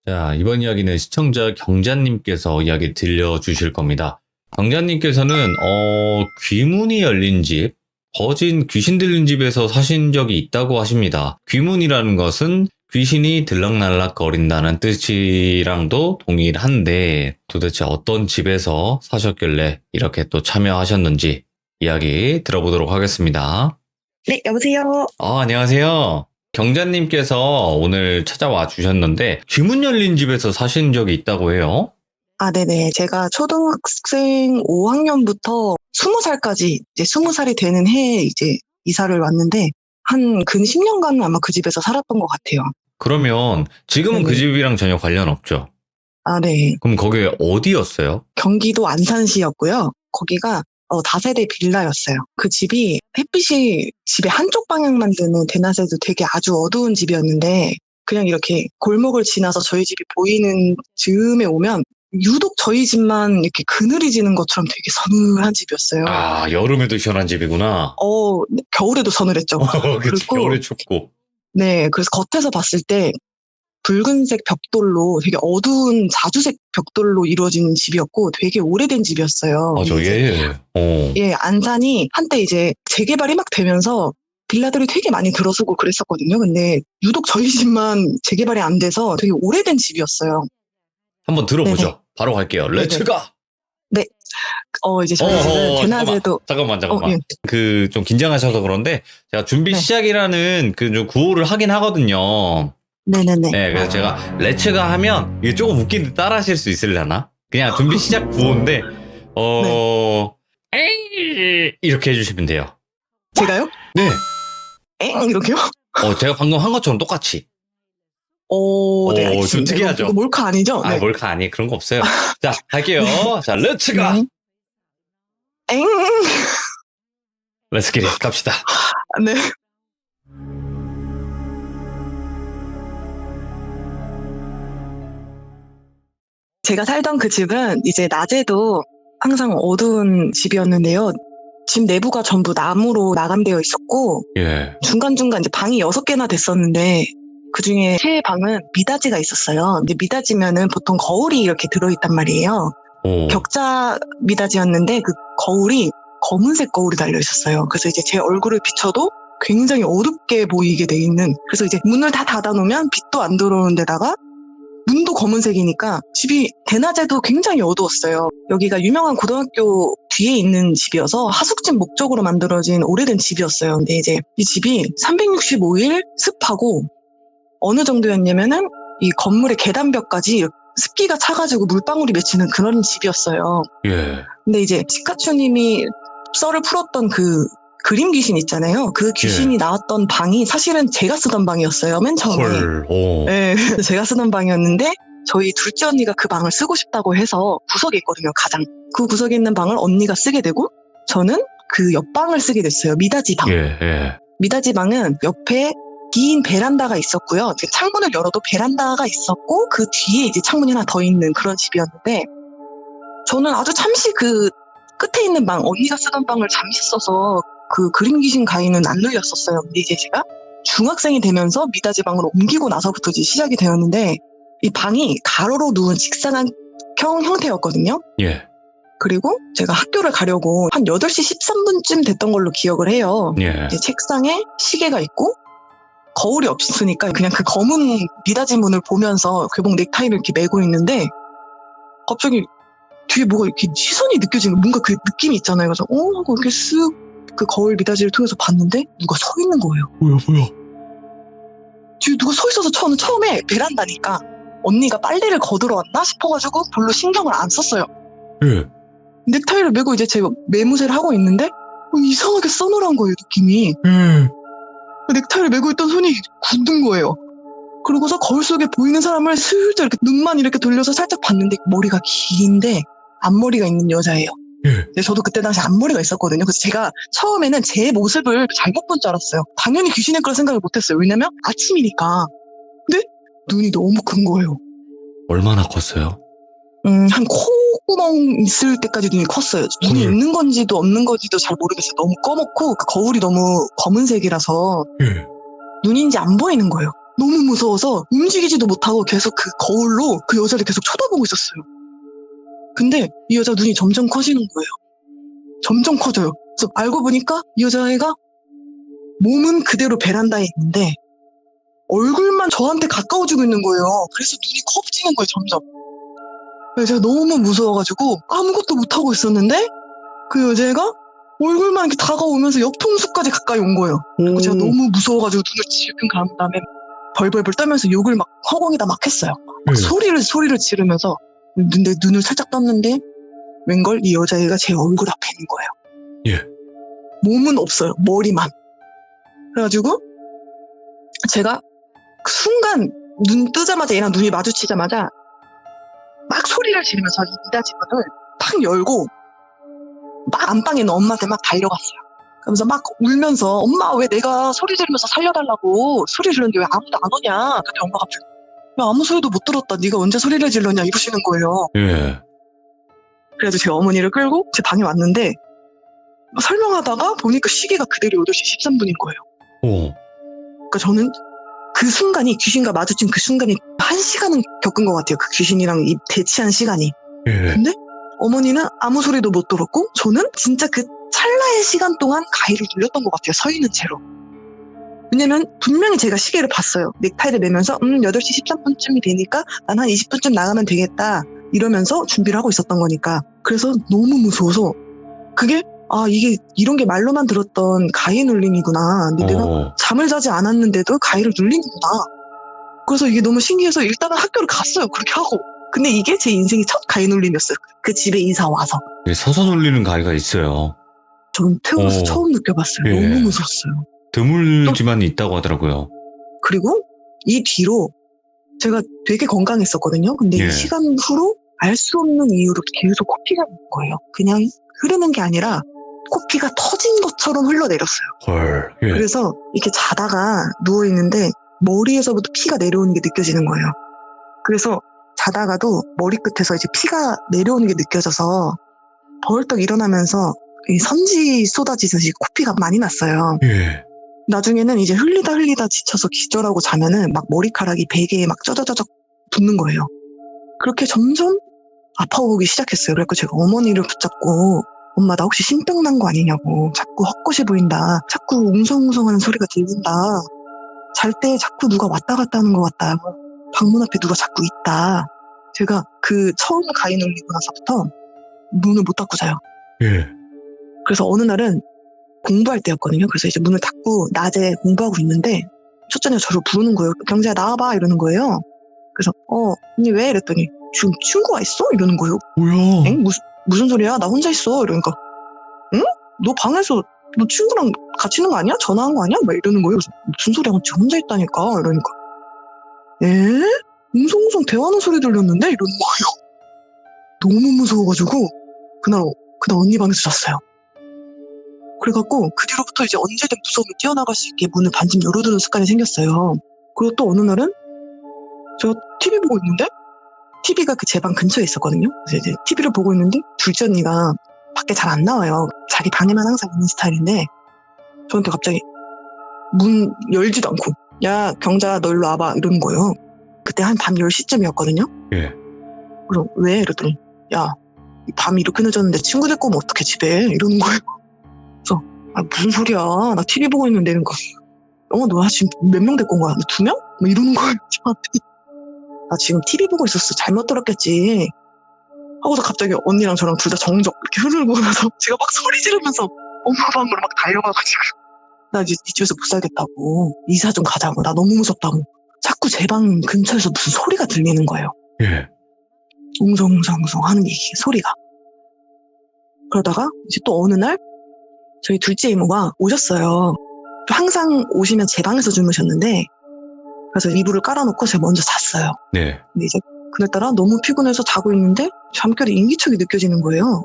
자, 이번 이야기는 시청자 경자님께서 이야기 들려주실 겁니다. 경자님께서는, 귀문이 열린 집, 거진 귀신 들린 집에서 사신 적이 있다고 하십니다. 귀문이라는 것은 귀신이 들락날락 거린다는 뜻이랑도 동일한데, 도대체 어떤 집에서 사셨길래 이렇게 또 참여하셨는지 이야기 들어보도록 하겠습니다. 네, 여보세요. 안녕하세요. 경자님께서 오늘 찾아와 주셨는데 귀문 열린 집에서 사신 적이 있다고 해요? 네네. 제가 초등학생 5학년부터 20살까지 이제 20살이 되는 해에 이제 이사를 왔는데 한 근 10년간은 아마 그 집에서 살았던 것 같아요. 그러면 지금은 그 네네. 집이랑 전혀 관련 없죠? 네. 그럼 거기 어디였어요? 경기도 안산시였고요. 거기가 다세대 빌라였어요. 그 집이 햇빛이 집의 한쪽 방향만 드는 대낮에도 되게 아주 어두운 집이었는데 그냥 이렇게 골목을 지나서 저희 집이 보이는 즈음에 오면 유독 저희 집만 이렇게 그늘이 지는 것처럼 되게 서늘한 집이었어요. 여름에도 시원한 집이구나. 겨울에도 서늘했죠. 그치, 그리고 겨울에 춥고. 네, 그래서 겉에서 봤을 때 붉은색 벽돌로 되게 어두운 자주색 벽돌로 이루어진 집이었고 되게 오래된 집이었어요. 예, 안산이 한때 이제 재개발이 막 되면서 빌라들이 되게 많이 들어서고 그랬었거든요. 근데 유독 저희 집만 재개발이 안 돼서 되게 오래된 집이었어요. 한번 들어보죠. 네네. 바로 갈게요. 렛츠가! 네. 이제 저희 집은 대낮에도 잠깐만. 예. 좀 긴장하셔서 그런데 제가 준비 네. 시작이라는 좀 구호를 하긴 하거든요. 네네네. 네, 그래서 제가 렛츠가 하면 이게 조금 웃긴데 따라 하실 수 있으려나? 그냥 준비 시작 구호인데 에이 이렇게 해주시면 돼요. 제가요? 네. 엥 이렇게요? 제가 방금 한 것처럼 똑같이. 네, 알겠습니다. 좀 특이하죠? 이거 몰카 아니죠? 네. 몰카 아니 그런 거 없어요. 자, 갈게요. 자, 렛츠가! 엥. 렛츠 기릿 갑시다. 네. 제가 살던 그 집은 이제 낮에도 항상 어두운 집이었는데요. 집 내부가 전부 나무로 마감되어 있었고 예. 중간중간 이제 방이 6개나 됐었는데 그중에 3방은 미닫이가 있었어요. 근데 미닫이면은 보통 거울이 이렇게 들어있단 말이에요. 격자 미닫이였는데 그 거울이 검은색 거울이 달려 있었어요. 그래서 이제 제 얼굴을 비춰도 굉장히 어둡게 보이게 돼 있는, 그래서 이제 문을 다 닫아놓으면 빛도 안 들어오는 데다가 문도 검은색이니까 집이 대낮에도 굉장히 어두웠어요. 여기가 유명한 고등학교 뒤에 있는 집이어서 하숙집 목적으로 만들어진 오래된 집이었어요. 근데 이제 이 집이 365일 습하고 어느 정도였냐면은 이 건물의 계단벽까지 습기가 차가지고 물방울이 맺히는 그런 집이었어요. 예. 근데 이제 시카추님이 썰을 풀었던 그 그림 귀신 있잖아요. 그 귀신이 나왔던 방이 사실은 제가 쓰던 방이었어요. 맨 처음에. 네, 제가 쓰던 방이었는데 저희 둘째 언니가 그 방을 쓰고 싶다고 해서 구석에 있거든요. 가장. 그 구석에 있는 방을 언니가 쓰게 되고 저는 그 옆방을 쓰게 됐어요. 미닫이 방. 미닫이 방은 옆에 긴 베란다가 있었고요. 창문을 열어도 베란다가 있었고 그 뒤에 이제 창문이 하나 더 있는 그런 집이었는데 저는 아주 잠시 그 끝에 있는 방, 언니가 쓰던 방을 잠시 써서 그 그림 귀신 가위는 안 눌렸었어요. 근데 이제 제가 중학생이 되면서 미닫이 방으로 옮기고 나서부터 이제 시작이 되었는데 이 방이 가로로 누운 직사각형 형태였거든요. 예. 그리고 제가 학교를 가려고 한 8시 13분쯤 됐던 걸로 기억을 해요. 예. 이제 책상에 시계가 있고 거울이 없으니까 그냥 그 검은 미닫이 문을 보면서 교복 넥타이를 이렇게 메고 있는데 갑자기 뒤에 뭐가 이렇게 시선이 느껴지는, 뭔가 그 느낌이 있잖아요. 그래서 하고 이렇게 쓱 그 거울 미닫이를 통해서 봤는데 누가 서 있는 거예요. 뭐야? 뒤에 누가 서 있어서 처음에 베란다니까 언니가 빨래를 거들어 왔나 싶어가지고 별로 신경을 안 썼어요. 예. 넥타이를 메고 이제 제가 매무새를 하고 있는데 이상하게 서늘한 거예요, 느낌이. 넥타이를 메고 있던 손이 굳은 거예요. 그러고서 거울 속에 보이는 사람을 슬쩍 이렇게 눈만 이렇게 돌려서 살짝 봤는데 머리가 긴데 앞머리가 있는 여자예요. 예. 저도 그때 당시 앞머리가 있었거든요. 그래서 제가 처음에는 제 모습을 잘못 본 줄 알았어요. 당연히 귀신일 거라 생각을 못했어요. 왜냐면 아침이니까. 근데 눈이 너무 큰 거예요. 얼마나 컸어요? 한 콧구멍 있을 때까지 눈이 컸어요. 눈이 있는 건지도 없는 건지도 잘 모르겠어요. 너무 검었고 그 거울이 너무 검은색이라서 눈인지 안 보이는 거예요. 너무 무서워서 움직이지도 못하고 계속 그 거울로 그 여자를 계속 쳐다보고 있었어요. 근데 이 여자 눈이 점점 커지는 거예요. 점점 커져요. 그래서 알고 보니까 이 여자애가 몸은 그대로 베란다에 있는데 얼굴만 저한테 가까워지고 있는 거예요. 그래서 눈이 커지는 거예요, 점점. 그래서 제가 너무 무서워가지고 아무것도 못하고 있었는데 그 여자애가 얼굴만 이렇게 다가오면서 옆통수까지 가까이 온 거예요. 그리고 제가 너무 무서워가지고 눈을 지금 감은 다음에 벌벌벌 떨면서 욕을 막 허공에다 막 했어요. 막 소리를 지르면서 근데 눈을 살짝 떴는데 웬걸 이 여자애가 제 얼굴 앞에 있는 거예요. 예. 몸은 없어요. 머리만. 그래가지고 제가 그 순간 눈 뜨자마자 얘랑 눈이 마주치자마자 막 소리를 지르면서 이다지 문을 탁 열고 막 안방에 있는 엄마한테 막 달려갔어요. 그러면서 막 울면서 엄마 왜 내가 소리 지르면서 살려달라고 소리 지르는데 왜 아무도 안 오냐. 근데 엄마가 갑자기 야, 아무 소리도 못 들었다. 네가 언제 소리를 질렀냐 이러시는 거예요. 예. 그래서 제 어머니를 끌고 제 방에 왔는데 설명하다가 보니까 시계가 그대로 8시 13분인 거예요. 오. 그러니까 저는 그 순간이 귀신과 마주친 그 순간이 1시간은 겪은 것 같아요. 그 귀신이랑 이 대치한 시간이. 예. 근데 어머니는 아무 소리도 못 들었고 저는 진짜 그 찰나의 시간 동안 가위를 눌렸던 것 같아요. 서 있는 채로. 왜냐면 분명히 제가 시계를 봤어요. 넥타이를 매면서 8시 13분쯤이 되니까 난 한 20분쯤 나가면 되겠다. 이러면서 준비를 하고 있었던 거니까. 그래서 너무 무서워서 그게 이게 이런 게 말로만 들었던 가위 눌림이구나. 근데 내가 잠을 자지 않았는데도 가위를 눌리는구나. 그래서 이게 너무 신기해서 일단은 학교를 갔어요. 그렇게 하고. 근데 이게 제 인생의 첫 가위 눌림이었어요. 그 집에 이사 와서. 서서 눌리는 가위가 있어요. 전 태어나서 처음 느껴봤어요. 예. 너무 무서웠어요. 드물지만 있다고 하더라고요. 그리고 이 뒤로 제가 되게 건강했었거든요. 근데 예. 이 시간 후로 알 수 없는 이유로 계속 코피가 나는 거예요. 그냥 흐르는 게 아니라 코피가 터진 것처럼 흘러내렸어요. 헐. 예. 그래서 이렇게 자다가 누워있는데 머리에서부터 피가 내려오는 게 느껴지는 거예요. 그래서 자다가도 머리끝에서 이제 피가 내려오는 게 느껴져서 벌떡 일어나면서 이 선지 쏟아지듯이 코피가 많이 났어요. 예. 나중에는 이제 흘리다 지쳐서 기절하고 자면은 막 머리카락이 베개에 막 쩌저쩌적 붙는 거예요. 그렇게 점점 아파오기 시작했어요. 그래서 제가 어머니를 붙잡고 엄마 나 혹시 신병 난 거 아니냐고. 자꾸 헛것이 보인다. 자꾸 웅성웅성하는 소리가 들린다. 잘 때 자꾸 누가 왔다 갔다 하는 것 같다. 방문 앞에 누가 자꾸 있다. 제가 그 처음 가위 눌리고 나서부터 문을 못 닫고 자요. 예. 그래서 어느 날은 공부할 때였거든요. 그래서 이제 문을 닫고 낮에 공부하고 있는데 첫째가 저를 부르는 거예요. 경재야 나와봐 이러는 거예요. 그래서 언니 왜? 이랬더니 지금 친구가 있어? 이러는 거예요. 뭐야? 엥? 무슨 소리야? 나 혼자 있어. 이러니까 응? 너 방에서 너 친구랑 같이 있는 거 아니야? 전화한 거 아니야? 막 이러는 거예요. 그래서 무슨 소리야? 저 혼자 있다니까. 이러니까 에? 웅성웅성 대화하는 소리 들렸는데? 이러는 거예요. 너무 무서워가지고 그날 언니 방에서 잤어요. 그래갖고 그 뒤로부터 이제 언제든 무서움이 뛰어나갈 수 있게 문을 반쯤 열어두는 습관이 생겼어요. 그리고 또 어느 날은 제가 TV 보고 있는데 TV가 그 제 방 근처에 있었거든요. 그래서 이제 TV를 보고 있는데 둘째 언니가 밖에 잘 안 나와요. 자기 방에만 항상 있는 스타일인데 저한테 갑자기 문 열지도 않고 야 경자 너 일로 와봐 이러는 거예요. 그때 한 밤 10시쯤이었거든요. 예. 그래서 왜? 이랬더니 야 밤이 이렇게 늦었는데 친구 데리고 오면 어떡해 집에 이러는 거예요. 그래서 무슨 소리야 나 TV 보고 있는데 이러는 거 너 지금 몇 명 데리고 온 거야? 너 2명? 뭐 이러는 거예요 저한테. 나 지금 TV 보고 있었어. 잘못 들었겠지. 하고서 갑자기 언니랑 저랑 둘 다 정적 이렇게 흐르고 나서 제가 막 소리 지르면서 엄마 방으로 막 달려가가지고 나 이제 이 집에서 못 살겠다고 이사 좀 가자고 나 너무 무섭다고 자꾸 제 방 근처에서 무슨 소리가 들리는 거예요. 예. 웅성웅성 하는 게 소리가. 그러다가 이제 또 어느 날 저희 둘째 이모가 오셨어요. 항상 오시면 제 방에서 주무셨는데 그래서 이불을 깔아놓고 제가 먼저 잤어요. 네. 근데 이제 그날따라 너무 피곤해서 자고 있는데 잠결에 인기척이 느껴지는 거예요.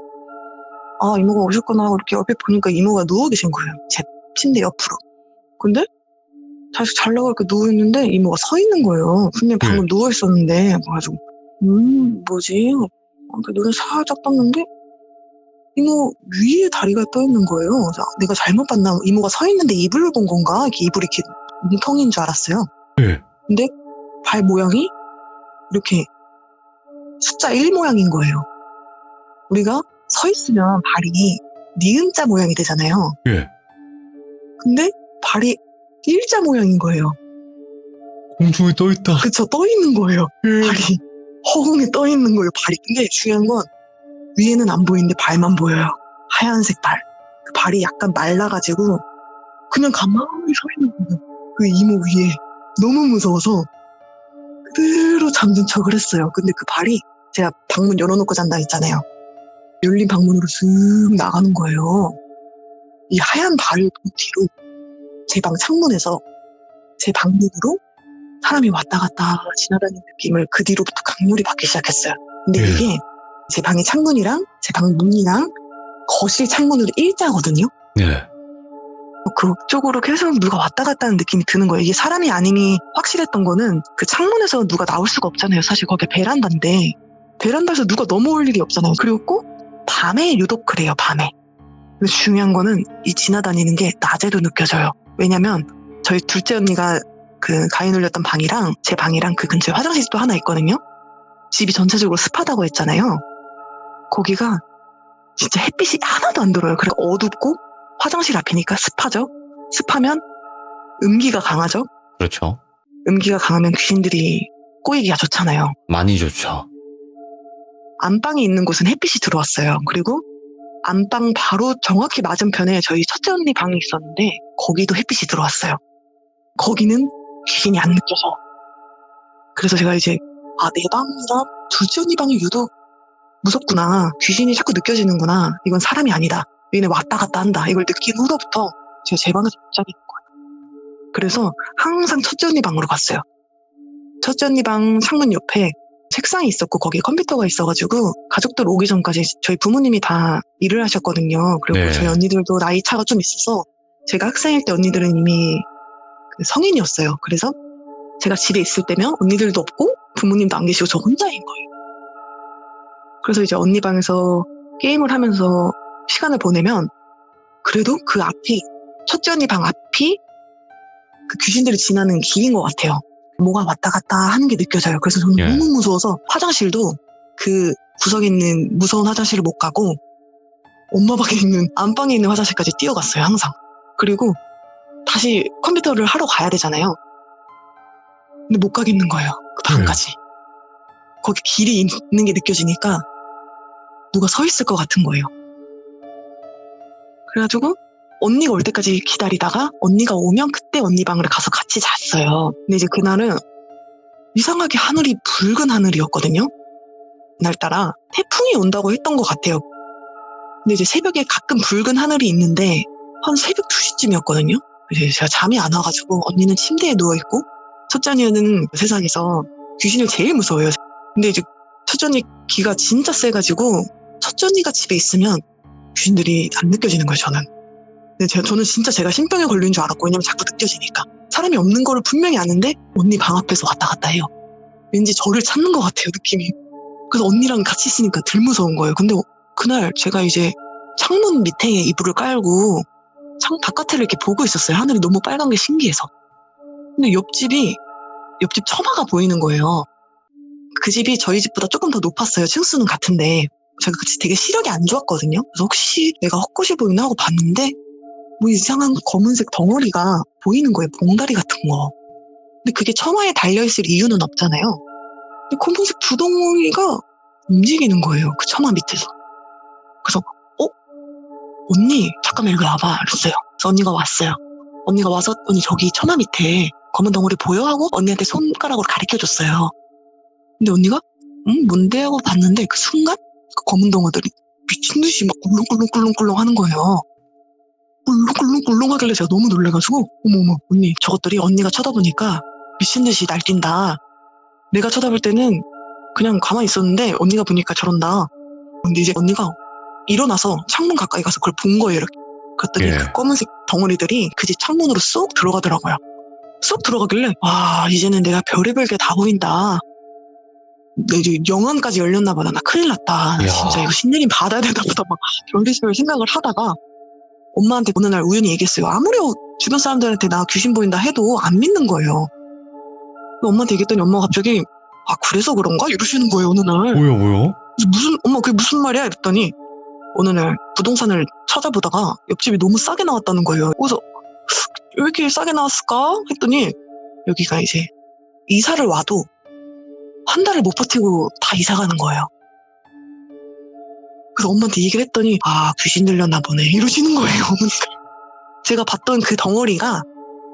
이모가 오셨구나 이렇게 옆에 보니까 이모가 누워 계신 거예요. 제 침대 옆으로. 근데 다시 자려고 이렇게 누워있는데 이모가 서 있는 거예요. 분명히 방금 누워있었는데 그래가지고 뭐지? 이렇게 눈을 살짝 떴는데 이모 위에 다리가 떠있는 거예요. 그래서 내가 잘못 봤나? 이모가 서 있는데 이불을 본 건가? 이렇게 이불이 이렇게 뭉텅인 줄 알았어요. 예. 근데 발 모양이 이렇게 숫자 1 모양인 거예요. 우리가 서 있으면 발이 니은자 모양이 되잖아요. 예. 근데 발이 일자 모양인 거예요. 공중에 떠 있다. 그쵸, 떠 있는 거예요. 발이 허공에 떠 있는 거예요. 발이. 근데 중요한 건 위에는 안 보이는데 발만 보여요. 하얀색 발. 그 발이 약간 말라가지고 그냥 가만히 서 있는 거예요. 그 이모 위에. 너무 무서워서 그대로 잠든 척을 했어요. 근데 그 발이 제가 방문 열어놓고 잔다 했잖아요. 열린 방문으로 슥 나가는 거예요. 이 하얀 발을 본 뒤로 제 방 창문에서 제 방문으로 사람이 왔다 갔다 지나다니는 느낌을 그 뒤로부터 강렬히 받기 시작했어요. 근데 예. 이게 제 방의 창문이랑 제 방 문이랑 거실 창문으로 일자거든요. 네. 그쪽으로 계속 누가 왔다 갔다 하는 느낌이 드는 거예요. 이게 사람이 아님이 확실했던 거는 그 창문에서 누가 나올 수가 없잖아요. 사실 거기 베란다인데 베란다에서 누가 넘어올 일이 없잖아요. 그리고 꼭 밤에 유독 그래요. 밤에. 근데 중요한 거는 이 지나다니는 게 낮에도 느껴져요. 왜냐면 저희 둘째 언니가 그 가위 눌렸던 방이랑 제 방이랑 그 근처에 화장실이 또 하나 있거든요. 집이 전체적으로 습하다고 했잖아요. 거기가 진짜 햇빛이 하나도 안 들어요. 그래서 어둡고 화장실 앞이니까 습하죠. 습하면 음기가 강하죠. 그렇죠. 음기가 강하면 귀신들이 꼬이기가 좋잖아요. 많이 좋죠. 안방이 있는 곳은 햇빛이 들어왔어요. 그리고 안방 바로 정확히 맞은편에 저희 첫째 언니 방이 있었는데 거기도 햇빛이 들어왔어요. 거기는 귀신이 안 느껴서. 그래서 제가 이제 내 방이랑 둘째 언니 방이 유독 무섭구나. 귀신이 자꾸 느껴지는구나. 이건 사람이 아니다. 얘네 왔다 갔다 한다. 이걸 느낀 후로부터 제가 제 방에서 못 자게 된 거예요. 그래서 항상 첫째 언니 방으로 갔어요. 첫째 언니 방 창문 옆에 책상이 있었고 거기에 컴퓨터가 있어가지고 가족들 오기 전까지 저희 부모님이 다 일을 하셨거든요. 그리고 네. 저희 언니들도 나이 차가 좀 있어서 제가 학생일 때 언니들은 이미 그 성인이었어요. 그래서 제가 집에 있을 때면 언니들도 없고 부모님도 안 계시고 저 혼자인 거예요. 그래서 이제 언니 방에서 게임을 하면서 시간을 보내면 그래도 그 앞이 첫째 언니 방 앞이 그 귀신들이 지나는 길인 것 같아요. 뭐가 왔다 갔다 하는 게 느껴져요. 그래서 저는 예. 너무 무서워서 화장실도 그 구석에 있는 무서운 화장실을 못 가고 엄마 방에 있는 안방에 있는 화장실까지 뛰어갔어요. 항상. 그리고 다시 컴퓨터를 하러 가야 되잖아요. 근데 못 가겠는 거예요. 그 방까지. 거기 길이 있는 게 느껴지니까 누가 서 있을 것 같은 거예요. 그래가지고 언니가 올 때까지 기다리다가 언니가 오면 그때 언니 방을 가서 같이 잤어요. 근데 이제 그날은 이상하게 하늘이 붉은 하늘이었거든요. 그날따라 태풍이 온다고 했던 것 같아요. 근데 이제 새벽에 가끔 붉은 하늘이 있는데 한 새벽 2시쯤이었거든요. 이제 제가 잠이 안 와가지고 언니는 침대에 누워있고 첫째 언니는 세상에서 귀신을 제일 무서워해요. 근데 이제 첫째 언니 기가 진짜 세가지고 첫째 언니가 집에 있으면 귀신들이 안 느껴지는 거예요. 근데 저는 진짜 제가 신병에 걸린 줄 알았고 왜냐면 자꾸 느껴지니까 사람이 없는 거를 분명히 아는데 언니 방 앞에서 왔다 갔다 해요. 왠지 저를 찾는 것 같아요. 느낌이. 그래서 언니랑 같이 있으니까 덜 무서운 거예요. 근데 그날 제가 이제 창문 밑에 이불을 깔고 창 바깥을 이렇게 보고 있었어요. 하늘이 너무 빨간 게 신기해서. 근데 옆집 처마가 보이는 거예요. 그 집이 저희 집보다 조금 더 높았어요. 층수는 같은데 제가 그 집 되게 시력이 안 좋았거든요. 그래서 혹시 내가 헛것이 보이나 하고 봤는데 뭐 이상한 검은색 덩어리가 보이는 거예요. 봉다리 같은 거. 근데 그게 처마에 달려있을 이유는 없잖아요. 근데 검은색 두 덩어리가 움직이는 거예요. 그 처마 밑에서. 그래서 언니 잠깐만 여기 와봐 그랬어요. 그래서 언니가 왔어요. 언니가 와서 언니 저기 처마 밑에 검은 덩어리 보여? 하고 언니한테 손가락으로 가르쳐줬어요. 근데 언니가 뭔데? 하고 봤는데 그 순간 그 검은 덩어리들이 미친듯이 막 꿀렁꿀렁꿀렁꿀렁 하는 거예요. 꿀렁꿀렁꿀렁 하길래 제가 너무 놀래가지고 어머 언니 저것들이 언니가 쳐다보니까 미친듯이 날뛴다. 내가 쳐다볼 때는 그냥 가만히 있었는데 언니가 보니까 저런다. 근데 이제 언니가 일어나서 창문 가까이 가서 그걸 본 거예요. 이렇게. 그랬더니 예. 그 검은색 덩어리들이 그 집 창문으로 쏙 들어가더라고요. 쏙 들어가길래 와 이제는 내가 별의별 게 다 보인다. 이제 영안까지 열렸나 보다. 나 큰일 났다. 나 이야. 진짜 이거 신내림 받아야 되나 보다. 막 별의별 생각을 하다가 엄마한테 어느 날 우연히 얘기했어요. 아무리 주변 사람들한테 나 귀신 보인다 해도 안 믿는 거예요. 엄마한테 얘기했더니 엄마가 갑자기 아 그래서 그런가? 이러시는 거예요 어느 날. 뭐야? 엄마 그게 무슨 말이야? 이랬더니 어느 날 부동산을 찾아보다가 옆집이 너무 싸게 나왔다는 거예요. 그래서 왜 이렇게 싸게 나왔을까? 했더니 여기가 이제 이사를 와도 한 달을 못 버티고 다 이사 가는 거예요. 그래서 엄마한테 얘기를 했더니 아 귀신 들렸나 보네 이러시는 거예요 어머니가. 제가 봤던 그 덩어리가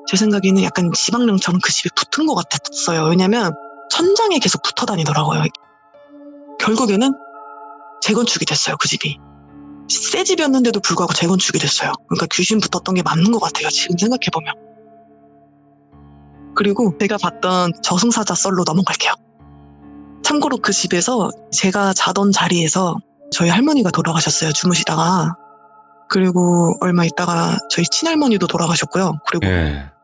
제 생각에는 약간 지방령처럼 그 집에 붙은 것 같았어요. 왜냐면 천장에 계속 붙어 다니더라고요. 결국에는 재건축이 됐어요 그 집이. 새 집이었는데도 불구하고 재건축이 됐어요. 그러니까 귀신 붙었던 게 맞는 것 같아요 지금 생각해보면. 그리고 제가 봤던 저승사자 썰로 넘어갈게요. 참고로 그 집에서 제가 자던 자리에서 저희 할머니가 돌아가셨어요 주무시다가. 그리고 얼마 있다가 저희 친할머니도 돌아가셨고요. 그리고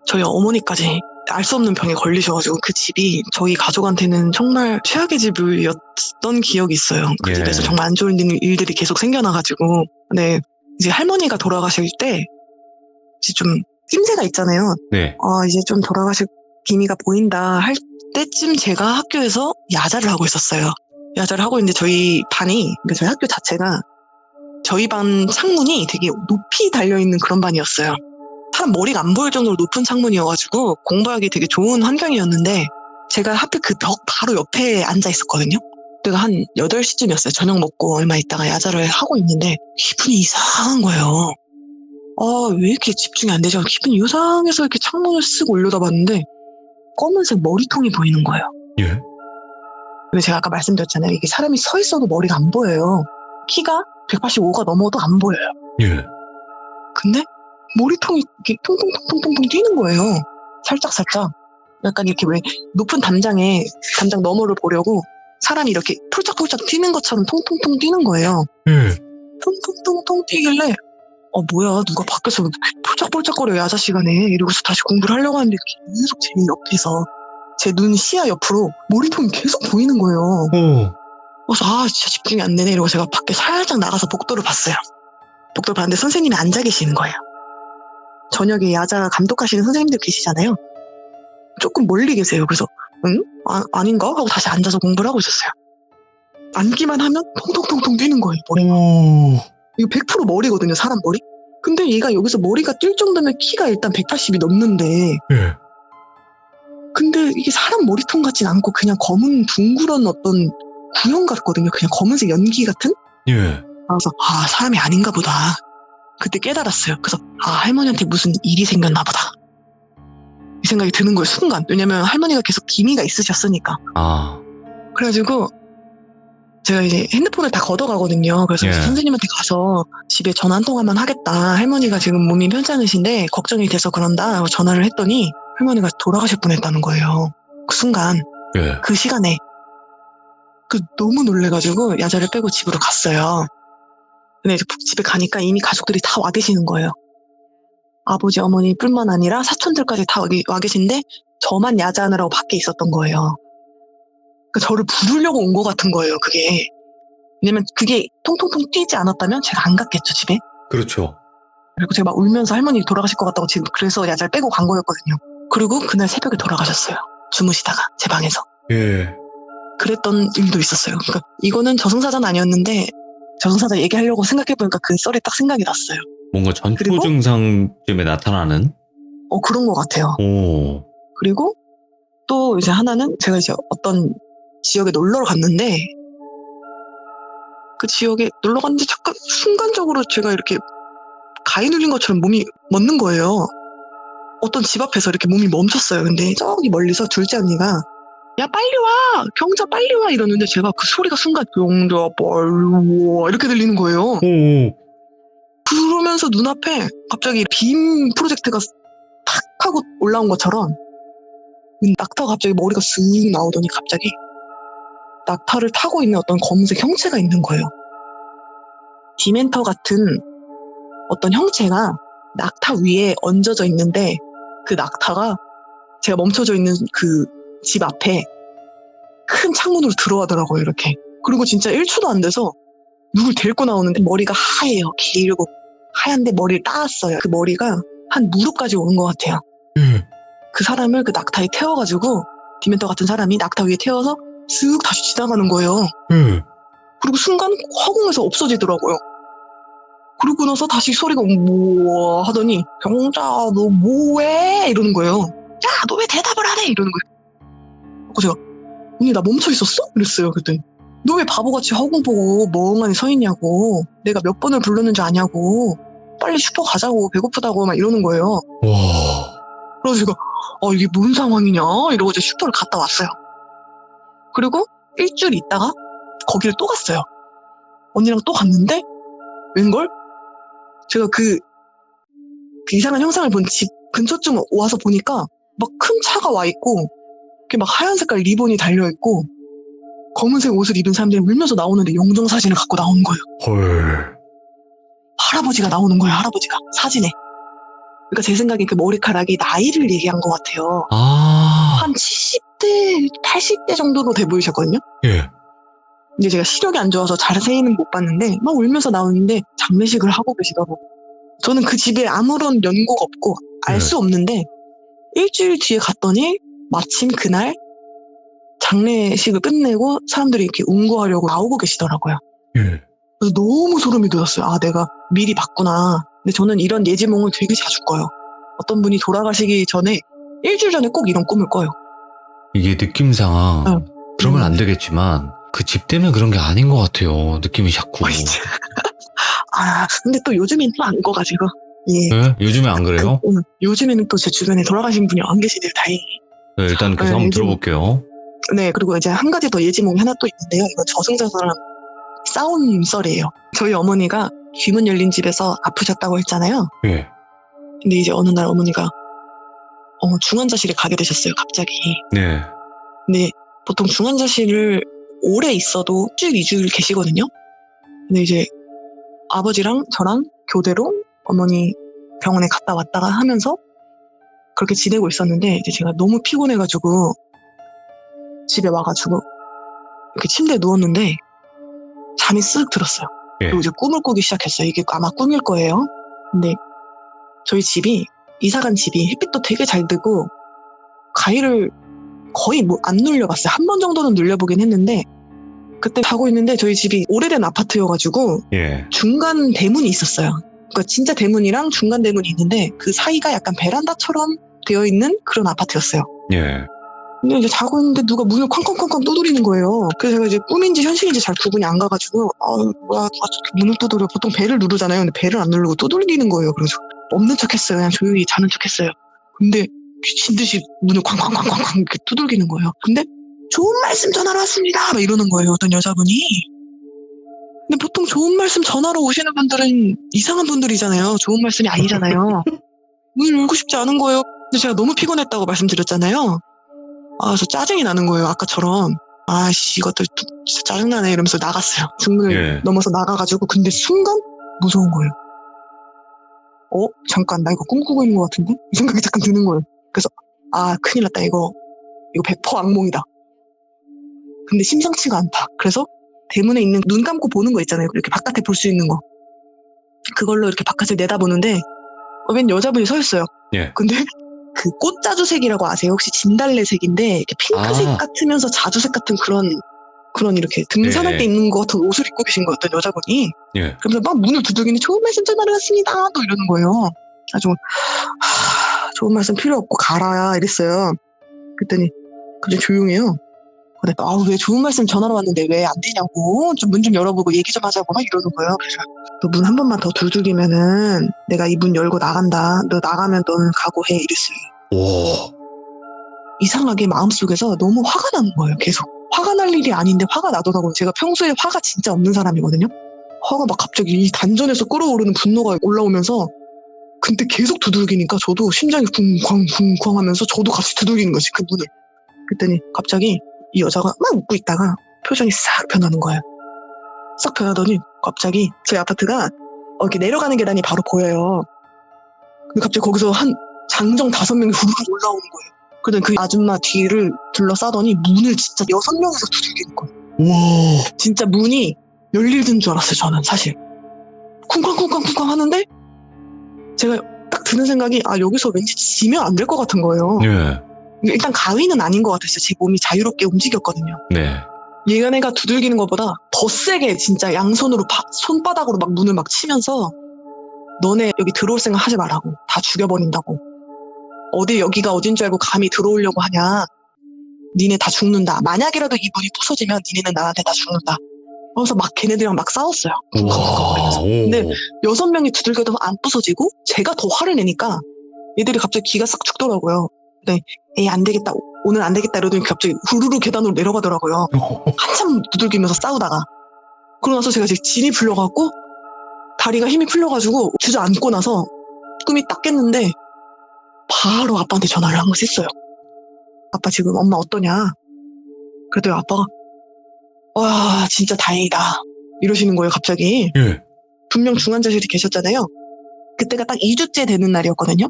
저희 어머니까지 알 수 없는 병에 걸리셔가지고 그 집이 저희 가족한테는 정말 최악의 집이었던 기억이 있어요. 그 집에서 정말 안 좋은 일들이 계속 생겨나가지고. 네, 이제 할머니가 돌아가실 때 이제 좀 낌새가 있잖아요. 이제 좀 돌아가실 기미가 보인다 할 때쯤 제가 학교에서 야자를 하고 있었어요. 야자를 하고 있는데 저희 반이, 그러니까 저희 학교 자체가 저희 반 창문이 되게 높이 달려있는 그런 반이었어요. 사람 머리가 안 보일 정도로 높은 창문이어가지고 공부하기 되게 좋은 환경이었는데 제가 하필 그 벽 바로 옆에 앉아 있었거든요. 그때가 한 8시쯤이었어요. 저녁 먹고 얼마 있다가 야자를 하고 있는데 기분이 이상한 거예요. 왜 이렇게 집중이 안 되죠? 기분이 이상해서 이렇게 창문을 쓱 올려다봤는데 검은색 머리통이 보이는 거예요. 근데 제가 아까 말씀드렸잖아요. 이게 사람이 서 있어도 머리가 안 보여요. 키가 185가 넘어도 안 보여요. 근데 머리통이 이렇게 통통통통통 뛰는 거예요. 살짝살짝. 약간 이렇게 왜 높은 담장 너머를 보려고 사람이 이렇게 폴짝폴짝 뛰는 것처럼 통통통 뛰는 거예요. 통통통통 뛰길래 뭐야 누가 밖에서 폴짝폴짝거려 야자 시간에 이러고서 다시 공부를 하려고 하는데 계속 제 옆에서 제 눈 시야 옆으로 머리통이 계속 보이는 거예요. 그래서 진짜 집중이 안 되네 이러고 제가 밖에 살짝 나가서 복도를 봤어요. 복도를 봤는데 선생님이 앉아 계시는 거예요. 저녁에 야자 감독하시는 선생님들 계시잖아요. 조금 멀리 계세요. 그래서 아닌가? 하고 다시 앉아서 공부를 하고 있었어요. 앉기만 하면 통통통통 뛰는 거예요. 머리가. 이거 100% 머리거든요. 사람 머리. 근데 얘가 여기서 머리가 뛸 정도면 키가 일단 180이 넘는데 근데 이게 사람 머리통 같진 않고 그냥 검은 둥그런 어떤 구형 같거든요. 그냥 검은색 연기 같은? 그래서 사람이 아닌가 보다. 그때 깨달았어요. 그래서 할머니한테 무슨 일이 생겼나 보다. 이 생각이 드는 거예요. 순간. 왜냐면 할머니가 계속 기미가 있으셨으니까. 그래가지고 제가 이제 핸드폰을 다 걷어가거든요. 그래서 선생님한테 가서 집에 전화 한 통화만 하겠다. 할머니가 지금 몸이 편찮으신데 걱정이 돼서 그런다 하고 전화를 했더니 할머니가 돌아가실 뻔했다는 거예요. 그 순간. 그 시간에. 너무 놀래가지고 야자를 빼고 집으로 갔어요. 근데 이제 집에 가니까 이미 가족들이 다 와 계시는 거예요. 아버지, 어머니 뿐만 아니라 사촌들까지 다 와 계신데 저만 야자하느라고 밖에 있었던 거예요. 그러니까 저를 부르려고 온 것 같은 거예요, 그게. 왜냐면 그게 통통통 뛰지 않았다면 제가 안 갔겠죠, 집에. 그렇죠. 그리고 제가 막 울면서 할머니 돌아가실 것 같다고 지금 그래서 야자를 빼고 간 거였거든요. 그리고 그날 새벽에 돌아가셨어요. 주무시다가 제 방에서. 그랬던 일도 있었어요. 그러니까 이거는 저승사자는 아니었는데 저승사자 얘기하려고 생각해보니까 그 썰이 딱 생각이 났어요. 뭔가 전초 증상쯤에 나타나는? 그런 것 같아요. 그리고 또 이제 하나는 제가 이제 어떤 지역에 놀러 갔는데 그 지역에 놀러 갔는데 잠깐 순간적으로 제가 이렇게 가위 눌린 것처럼 몸이 멎는 거예요. 어떤 집 앞에서 이렇게 몸이 멈췄어요. 근데 저기 멀리서 둘째 언니가 야 빨리 와! 경자 빨리 와! 이러는데 제가 그 소리가 순간 경자 빨리 와 이렇게 들리는 거예요. 그러면서 눈앞에 갑자기 빔 프로젝트가 탁 하고 올라온 것처럼 낙타가 갑자기 머리가 쓱 나오더니 갑자기 낙타를 타고 있는 어떤 검은색 형체가 있는 거예요. 디멘터 같은 어떤 형체가 낙타 위에 얹어져 있는데 그 낙타가 제가 멈춰져 있는 그 집 앞에 큰 창문으로 들어가더라고요, 이렇게. 그리고 진짜 1초도 안 돼서 누굴 데리고 나오는데 머리가 하얘요. 길고 하얀데 머리를 따았어요. 그 머리가 한 무릎까지 오는 것 같아요. 그 사람을 그 낙타에 태워가지고 디멘터 같은 사람이 낙타 위에 태워서 쓱 다시 지나가는 거예요. 예. 그리고 순간 화공에서 없어지더라고요. 그러고 나서 다시 소리가 뭐 하더니 경자 너 뭐해? 이러는 거예요. 야 너 왜 대답을 안 해? 이러는 거예요. 그래서 제가 언니 나 멈춰 있었어? 이랬어요. 그랬더니 너 왜 바보같이 허공 보고 멍하니 서 있냐고. 내가 몇 번을 불렀는지 아냐고. 빨리 슈퍼 가자고 배고프다고 막 이러는 거예요. 와. 그래서 제가 이게 뭔 상황이냐 이러고 이제 슈퍼를 갔다 왔어요. 그리고 일주일 있다가 거기를 또 갔어요. 언니랑 또 갔는데 웬걸? 제가 그 이상한 형상을 본 집 근처쯤 와서 보니까 막 큰 차가 와 있고 이렇게 막 하얀 색깔 리본이 달려 있고 검은색 옷을 입은 사람들이 울면서 나오는데 영정사진을 갖고 나오는 거예요. 헐. 할아버지가 나오는 거예요. 할아버지가 사진에. 그러니까 제 생각에 그 머리카락이 나이를 얘기한 것 같아요. 아. 한 70대, 80대 정도로 돼 보이셨거든요. 예. 근데 제가 시력이 안 좋아서 자세히는 못 봤는데 막 울면서 나오는데 장례식을 하고 계시더라고요. 저는 그 집에 아무런 연고가 없고 알 수 없는데 일주일 뒤에 갔더니 마침 그날 장례식을 끝내고 사람들이 이렇게 운구하려고 나오고 계시더라고요. 예. 그래서 너무 소름이 돋았어요. 아, 내가 미리 봤구나. 근데 저는 이런 예지몽을 되게 자주 꿔요. 어떤 분이 돌아가시기 전에 일주일 전에 꼭 이런 꿈을 꿔요. 이게 느낌상 그러면 안 되겠지만 그 집 때문에 그런 게 아닌 것 같아요. 느낌이 자꾸. 근데 또 요즘엔 또 안 꺼가지고. 예. 네? 요즘에 안 그래요? 요즘에는 또 제 주변에 돌아가신 분이 안 계시네요, 다행히. 네, 일단 그래서 한번 들어볼게요. 네, 그리고 이제 한 가지 더 예지몽이 하나 또 있는데요. 이건 저승사자랑 싸운 썰이에요. 저희 어머니가 귀문 열린 집에서 아프셨다고 했잖아요. 예. 근데 이제 어느 날 어머니가 중환자실에 가게 되셨어요, 갑자기. 네. 근데 보통 중환자실을 오래 있어도 1주일, 2주일 계시거든요. 근데 이제 아버지랑 저랑 교대로 어머니 병원에 갔다 왔다가 하면서 그렇게 지내고 있었는데 이제 제가 너무 피곤해가지고 집에 와가지고 이렇게 침대에 누웠는데 잠이 쓱 들었어요. 예. 그리고 이제 꿈을 꾸기 시작했어요. 이게 아마 꿈일 거예요. 근데 저희 집이 이사간 집이 햇빛도 되게 잘 뜨고 가위를 거의 뭐 안 눌려봤어요. 한 번 정도는 눌려보긴 했는데 그때 자고 있는데 저희 집이 오래된 아파트여가지고 예. 중간 대문이 있었어요. 그러니까 진짜 대문이랑 중간 대문이 있는데 그 사이가 약간 베란다처럼 되어 있는 그런 아파트였어요. 예. 근데 이제 자고 있는데 누가 문을 쾅쾅쾅쾅 두드리는 거예요. 그래서 제가 이제 꿈인지 현실인지 잘 구분이 안 가가지고 뭐야 누가 문을 두드려. 보통 벨을 누르잖아요. 근데 벨을 안 누르고 두드리는 거예요. 그래서 없는 척했어요. 그냥 조용히 자는 척했어요. 근데 미친 듯이 문을 쾅쾅쾅쾅 이렇게 두들기는 거예요. 근데 좋은 말씀 전하러 왔습니다. 막 이러는 거예요. 어떤 여자분이. 근데 보통 좋은 말씀 전하러 오시는 분들은 이상한 분들이잖아요. 좋은 말씀이 아니잖아요. 문을 열고 싶지 않은 거예요. 근데 제가 너무 피곤했다고 말씀드렸잖아요. 그래서 짜증이 나는 거예요. 아까처럼. 아씨 이것들 진짜 짜증나네 이러면서 나갔어요. 중문을 넘어서 나가가지고. 근데 순간 무서운 거예요. 잠깐 나 이거 꿈꾸고 있는 것 같은데? 이 생각이 잠깐 드는 거예요. 그래서 큰일 났다. 이거 100% 악몽이다. 근데 심상치가 않다. 그래서 대문에 있는 눈 감고 보는 거 있잖아요. 이렇게 바깥에 볼 수 있는 거. 그걸로 이렇게 바깥을 내다보는데 웬 여자분이 서 있어요. 예. 근데 그 꽃자주색이라고 아세요? 혹시 진달래색인데 이렇게 핑크색 같으면서 자주색 같은 그런 이렇게 등산할 때 입는 것 같은 옷을 입고 계신 거 어떤 여자분이. 예. 그러면서 막 문을 두들기니 좋은 말씀 전하러 왔습니다. 또 이러는 거예요. 아주 좋은 말씀 필요 없고 가라 이랬어요. 그랬더니 그냥 조용해요. 근데 왜 좋은 말씀 전하러 왔는데 왜 안 되냐고 좀 문 좀 열어보고 얘기 좀 하자고 막 이러는 거예요. 그래서 너 문 한 번만 더 두들기면은 내가 이 문 열고 나간다. 너 나가면 너는 각오해 이랬어요. 오. 이상하게 마음속에서 너무 화가 나는 거예요. 계속 화가 날 일이 아닌데 화가 나더라고요. 제가 평소에 화가 진짜 없는 사람이거든요. 화가 막 갑자기 이 단전에서 끓어오르는 분노가 올라오면서 근데 계속 두들기니까 저도 심장이 쿵쾅쿵쾅 하면서 저도 같이 두들기는 거지 그 문을. 그랬더니 갑자기 이 여자가 막 웃고 있다가 표정이 싹 변하는 거예요. 싹 변하더니 갑자기 저희 아파트가 이렇게 내려가는 계단이 바로 보여요. 근데 갑자기 거기서 한 장정 5명이 후루룩 올라오는 거예요. 그러더니 그 아줌마 뒤를 둘러싸더니 문을 진짜 6명이서 두들기는 거예요. 와. 진짜 문이 열리는 줄 알았어요. 저는 사실 쿵쾅쿵쾅쿵쾅 하는데 제가 딱 드는 생각이 여기서 왠지 지면 안 될 것 같은 거예요. 예. 일단 가위는 아닌 것 같았어요. 제 몸이 자유롭게 움직였거든요. 네. 얘네가 두들기는 것보다 더 세게 진짜 양손으로 손바닥으로 막 문을 막 치면서 너네 여기 들어올 생각 하지 말라고. 다 죽여버린다고. 어디 여기가 어딘 줄 알고 감히 들어오려고 하냐. 니네 다 죽는다. 만약이라도 이 문이 부서지면 니네는 나한테 다 죽는다. 그래서 막 걔네들이랑 막 싸웠어요. 와. 근데 6명이 두들겨도 안 부서지고 제가 더 화를 내니까 얘들이 갑자기 기가 싹 죽더라고요. 네, 에이 안 되겠다. 오늘 안 되겠다 이러더니 갑자기 후루루 계단으로 내려가더라고요. 한참 두들기면서 싸우다가. 그러고 나서 제가 이제 진이 풀려갖고 다리가 힘이 풀려가지고 주저앉고 나서 꿈이 딱 깼는데 바로 아빠한테 전화를 한 번 했어요. 아빠 지금 엄마 어떠냐? 그랬더니 아빠가 와 진짜 다행이다 이러시는 거예요 갑자기. 예. 분명 중환자실에 계셨잖아요. 그때가 딱 2주째 되는 날이었거든요.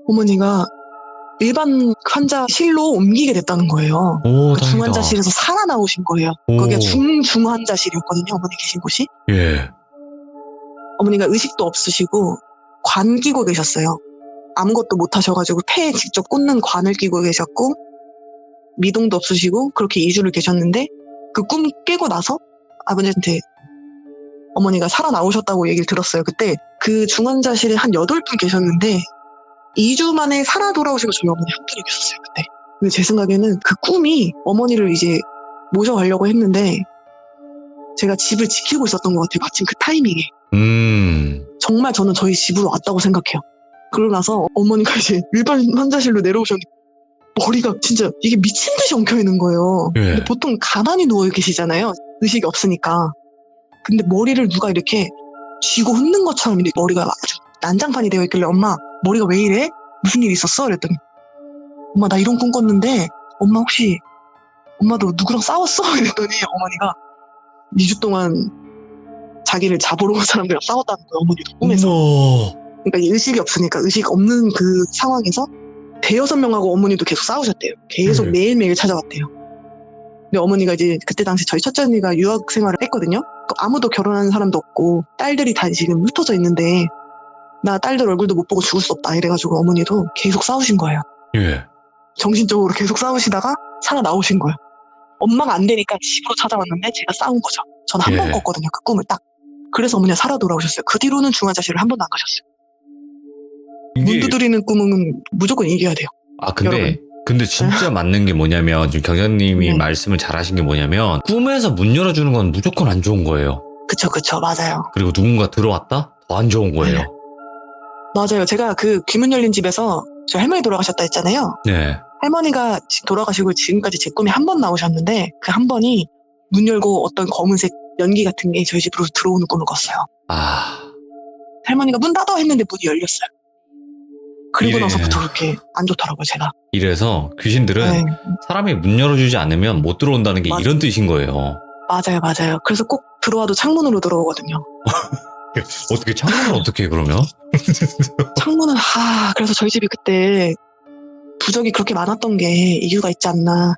어머니가 일반 환자실로 옮기게 됐다는 거예요. 오, 그 다행이다. 중환자실에서 살아나오신 거예요. 오. 거기가 중환자실이었거든요. 어머니 계신 곳이. 예. 어머니가 의식도 없으시고 관 끼고 계셨어요. 아무것도 못 하셔가지고 폐에 직접 꽂는 관을 끼고 계셨고 미동도 없으시고 그렇게 2주를 계셨는데 그 꿈 깨고 나서 아버지한테 어머니가 살아나오셨다고 얘기를 들었어요. 그때 그 중환자실에 한 8분 계셨는데 2주 만에 살아 돌아오시고 저희 어머니 한 분이 계셨어요. 그때. 근데 제 생각에는 그 꿈이 어머니를 이제 모셔가려고 했는데 제가 집을 지키고 있었던 것 같아요. 마침 그 타이밍에. 정말 저는 저희 집으로 왔다고 생각해요. 그러고 나서 어머니가 이제 일반 환자실로 내려오셨는데 머리가 진짜 이게 미친 듯이 엉켜있는 거예요. 예. 근데 보통 가만히 누워 계시잖아요. 의식이 없으니까. 근데 머리를 누가 이렇게 쥐고 흔든 것처럼 이렇게 머리가 아주 난장판이 되어 있길래 엄마 머리가 왜 이래? 무슨 일 있었어? 그랬더니 엄마 나 이런 꿈 꿨는데 엄마 혹시 엄마도 누구랑 싸웠어? 그랬더니 어머니가 2주 동안 자기를 잡으러 온 사람들이랑 싸웠다는 거예요. 어머니도 꿈에서. 그러니까 의식이 없으니까 의식 없는 그 상황에서 대여섯 명하고 어머니도 계속 싸우셨대요. 계속 매일매일 찾아왔대요. 근데 어머니가 이제 그때 당시 저희 첫째 언니가 유학 생활을 했거든요. 아무도 결혼하는 사람도 없고 딸들이 다 지금 흩어져 있는데 나 딸들 얼굴도 못 보고 죽을 수 없다 이래가지고 어머니도 계속 싸우신 거예요. 예. 정신적으로 계속 싸우시다가 살아나오신 거예요. 엄마가 안 되니까 집으로 찾아왔는데 제가 싸운 거죠. 저는 한 번 꿨거든요. 그 꿈을 딱. 그래서 어머니가 살아 돌아오셨어요. 그 뒤로는 중환자실을 한 번도 안 가셨어요. 문 두드리는 꿈은 무조건 이겨야 돼요. 아, 근데 여러분. 근데 진짜 맞는 게 뭐냐면 지금 경장님이 네. 말씀을 잘하신 게 뭐냐면 꿈에서 문 열어주는 건 무조건 안 좋은 거예요. 그쵸 맞아요. 그리고 누군가 들어왔다? 더 안 좋은 거예요. 네. 맞아요. 제가 그 귀문 열린 집에서 저 할머니 돌아가셨다 했잖아요. 네. 할머니가 돌아가시고 지금까지 제 꿈에 한 번 나오셨는데 그 한 번이 문 열고 어떤 검은색 연기 같은 게 저희 집으로 들어오는 꿈을 꿨어요. 아. 할머니가 문 닫아 했는데 문이 열렸어요. 그리고 예. 나서부터 그렇게 안 좋더라고요, 제가. 이래서 귀신들은 네. 사람이 문 열어주지 않으면 못 들어온다는 게 이런 뜻인 거예요. 맞아요. 그래서 꼭 들어와도 창문으로 들어오거든요. 어떻게 창문을 어떻게 해, 그러면? 창문은 그래서 저희 집이 그때 부적이 그렇게 많았던 게 이유가 있지 않나.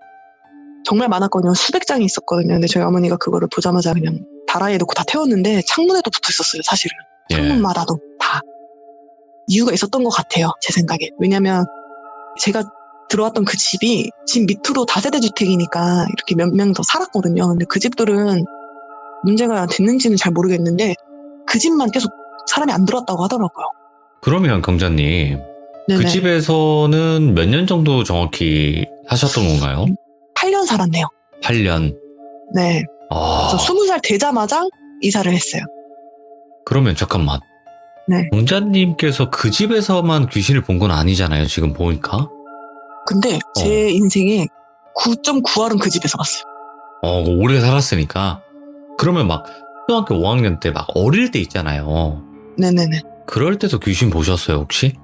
정말 많았거든요. 수백 장이 있었거든요. 근데 저희 어머니가 그거를 보자마자 그냥 다라이에 넣고 다 태웠는데 창문에도 붙어 있었어요, 사실은. 창문마다도 다. 이유가 있었던 것 같아요, 제 생각에. 왜냐면 제가 들어왔던 그 집이 집 밑으로 다세대 주택이니까 이렇게 몇 명 더 살았거든요. 근데 그 집들은 문제가 됐는지는 잘 모르겠는데 그 집만 계속 사람이 안 들어왔다고 하더라고요. 그러면 경자님, 네네. 그 집에서는 몇 년 정도 정확히 사셨던 건가요? 8년 살았네요. 8년. 네. 아. 그래서 20살 되자마자 이사를 했어요. 그러면 잠깐만. 네. 경자님께서 그 집에서만 귀신을 본 건 아니잖아요, 지금 보니까. 근데 제 인생에 9.9할은 그 집에서 봤어요. 오래 살았으니까. 그러면 막 초등학교 5학년 때 막 어릴 때 있잖아요. 네네네. 그럴 때도 귀신 보셨어요, 혹시?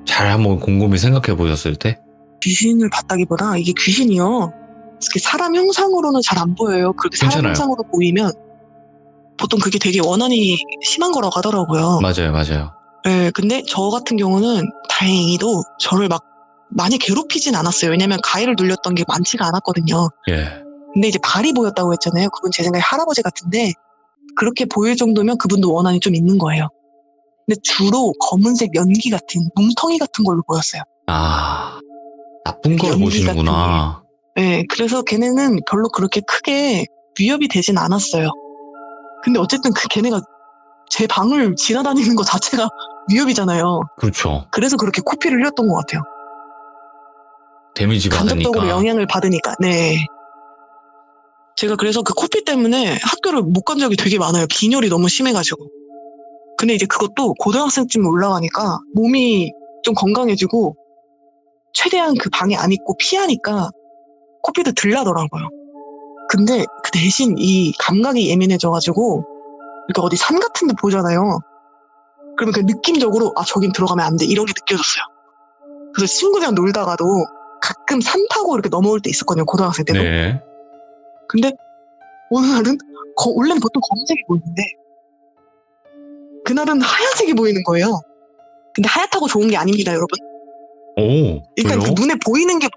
잘 한번 곰곰이 생각해 보셨을 때? 귀신을 봤다기보다 이게 귀신이요. 이렇게 사람 형상으로는 잘 안 보여요. 그렇게 사람 괜찮아요. 형상으로 보이면 보통 그게 되게 원한이 심한 거라고 하더라고요. 맞아요. 네, 근데 저 같은 경우는 다행히도 저를 막 많이 괴롭히진 않았어요. 왜냐면 가해를 눌렸던 게 많지가 않았거든요. 예. 근데 이제 발이 보였다고 했잖아요. 그분 제 생각에 할아버지 같은데 그렇게 보일 정도면 그분도 원한이 좀 있는 거예요. 근데 주로 검은색 연기 같은 뭉텅이 같은 걸로 보였어요. 아. 나쁜 걸 연기 보시는구나. 네, 그래서 걔네는 별로 그렇게 크게 위협이 되진 않았어요. 근데 어쨌든 걔네가 제 방을 지나다니는 것 자체가 위협이잖아요. 그렇죠. 그래서 그렇게 코피를 흘렸던 것 같아요. 데미지 간접적으로 받으니까. 영향을 받으니까. 네. 제가 그래서 그 코피 때문에 학교를 못 간 적이 되게 많아요. 빈혈이 너무 심해가지고. 근데 이제 그것도 고등학생쯤 올라가니까 몸이 좀 건강해지고 최대한 그 방에 안 있고 피하니까 코피도 덜 나더라고요. 근데 그 대신 이 감각이 예민해져가지고 이렇게 어디 산 같은 데 보잖아요. 그러면 그 느낌적으로 아 저긴 들어가면 안 돼 이런 게 느껴졌어요. 그래서 친구들이랑 놀다가도 가끔 산 타고 이렇게 넘어올 때 있었거든요. 고등학생 때도. 네. 근데 어느 날은 원래는 보통 검은색이 보이는데 그날은 하얀색이 보이는 거예요. 근데 하얗다고 좋은 게 아닙니다, 여러분. 오, 일단 그 왜요? 눈에 보이는 게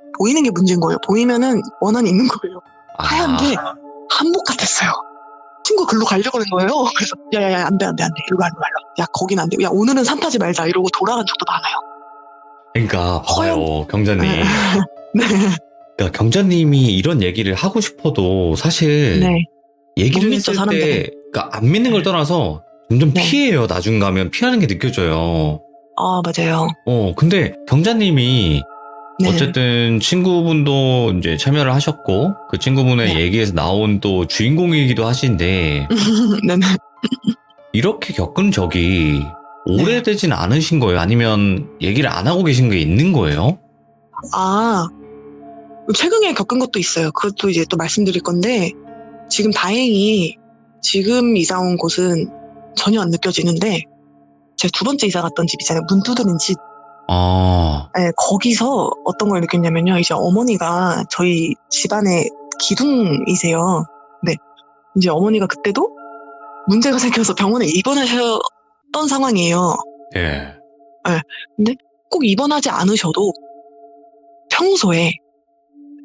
문제인 거예요. 보이면은 원한이 있는 거예요. 하얀데 아, 한복 같았어요. 친구가 글로 가려고 하는 거예요. 그래서 야야야 안 돼. 일로 와. 야 거긴 안 돼. 야 오늘은 산 타지 말자 이러고 돌아간 적도 많아요. 그러니까 봐봐요, 경자님. 네. 그러니까 경자님이 이런 얘기를 하고 싶어도 사실 네. 얘기를 못 믿죠, 했을 사람들은. 때, 그러니까 안 믿는 걸 떠나서 점점 네. 피해요. 나중 가면 피하는 게 느껴져요. 아 맞아요. 근데 경자님이 네. 어쨌든 친구분도 이제 참여를 하셨고 그 친구분의 네. 얘기에서 나온 또 주인공이기도 하신데 네네. 이렇게 겪은 적이 오래되진 않으신 거예요? 아니면 얘기를 안 하고 계신 게 있는 거예요? 아 최근에 겪은 것도 있어요. 그것도 이제 또 말씀드릴 건데 지금 다행히 지금 이사 온 곳은 전혀 안 느껴지는데 제가 두 번째 이사 갔던 집 있잖아요. 문 두드린 집. 아, 네, 거기서 어떤 걸 느꼈냐면요. 이제 어머니가 저희 집안의 기둥이세요. 네. 이제 어머니가 그때도 문제가 생겨서 병원에 입원하셨던 상황이에요. 예. 근데 꼭 입원하지 않으셔도 평소에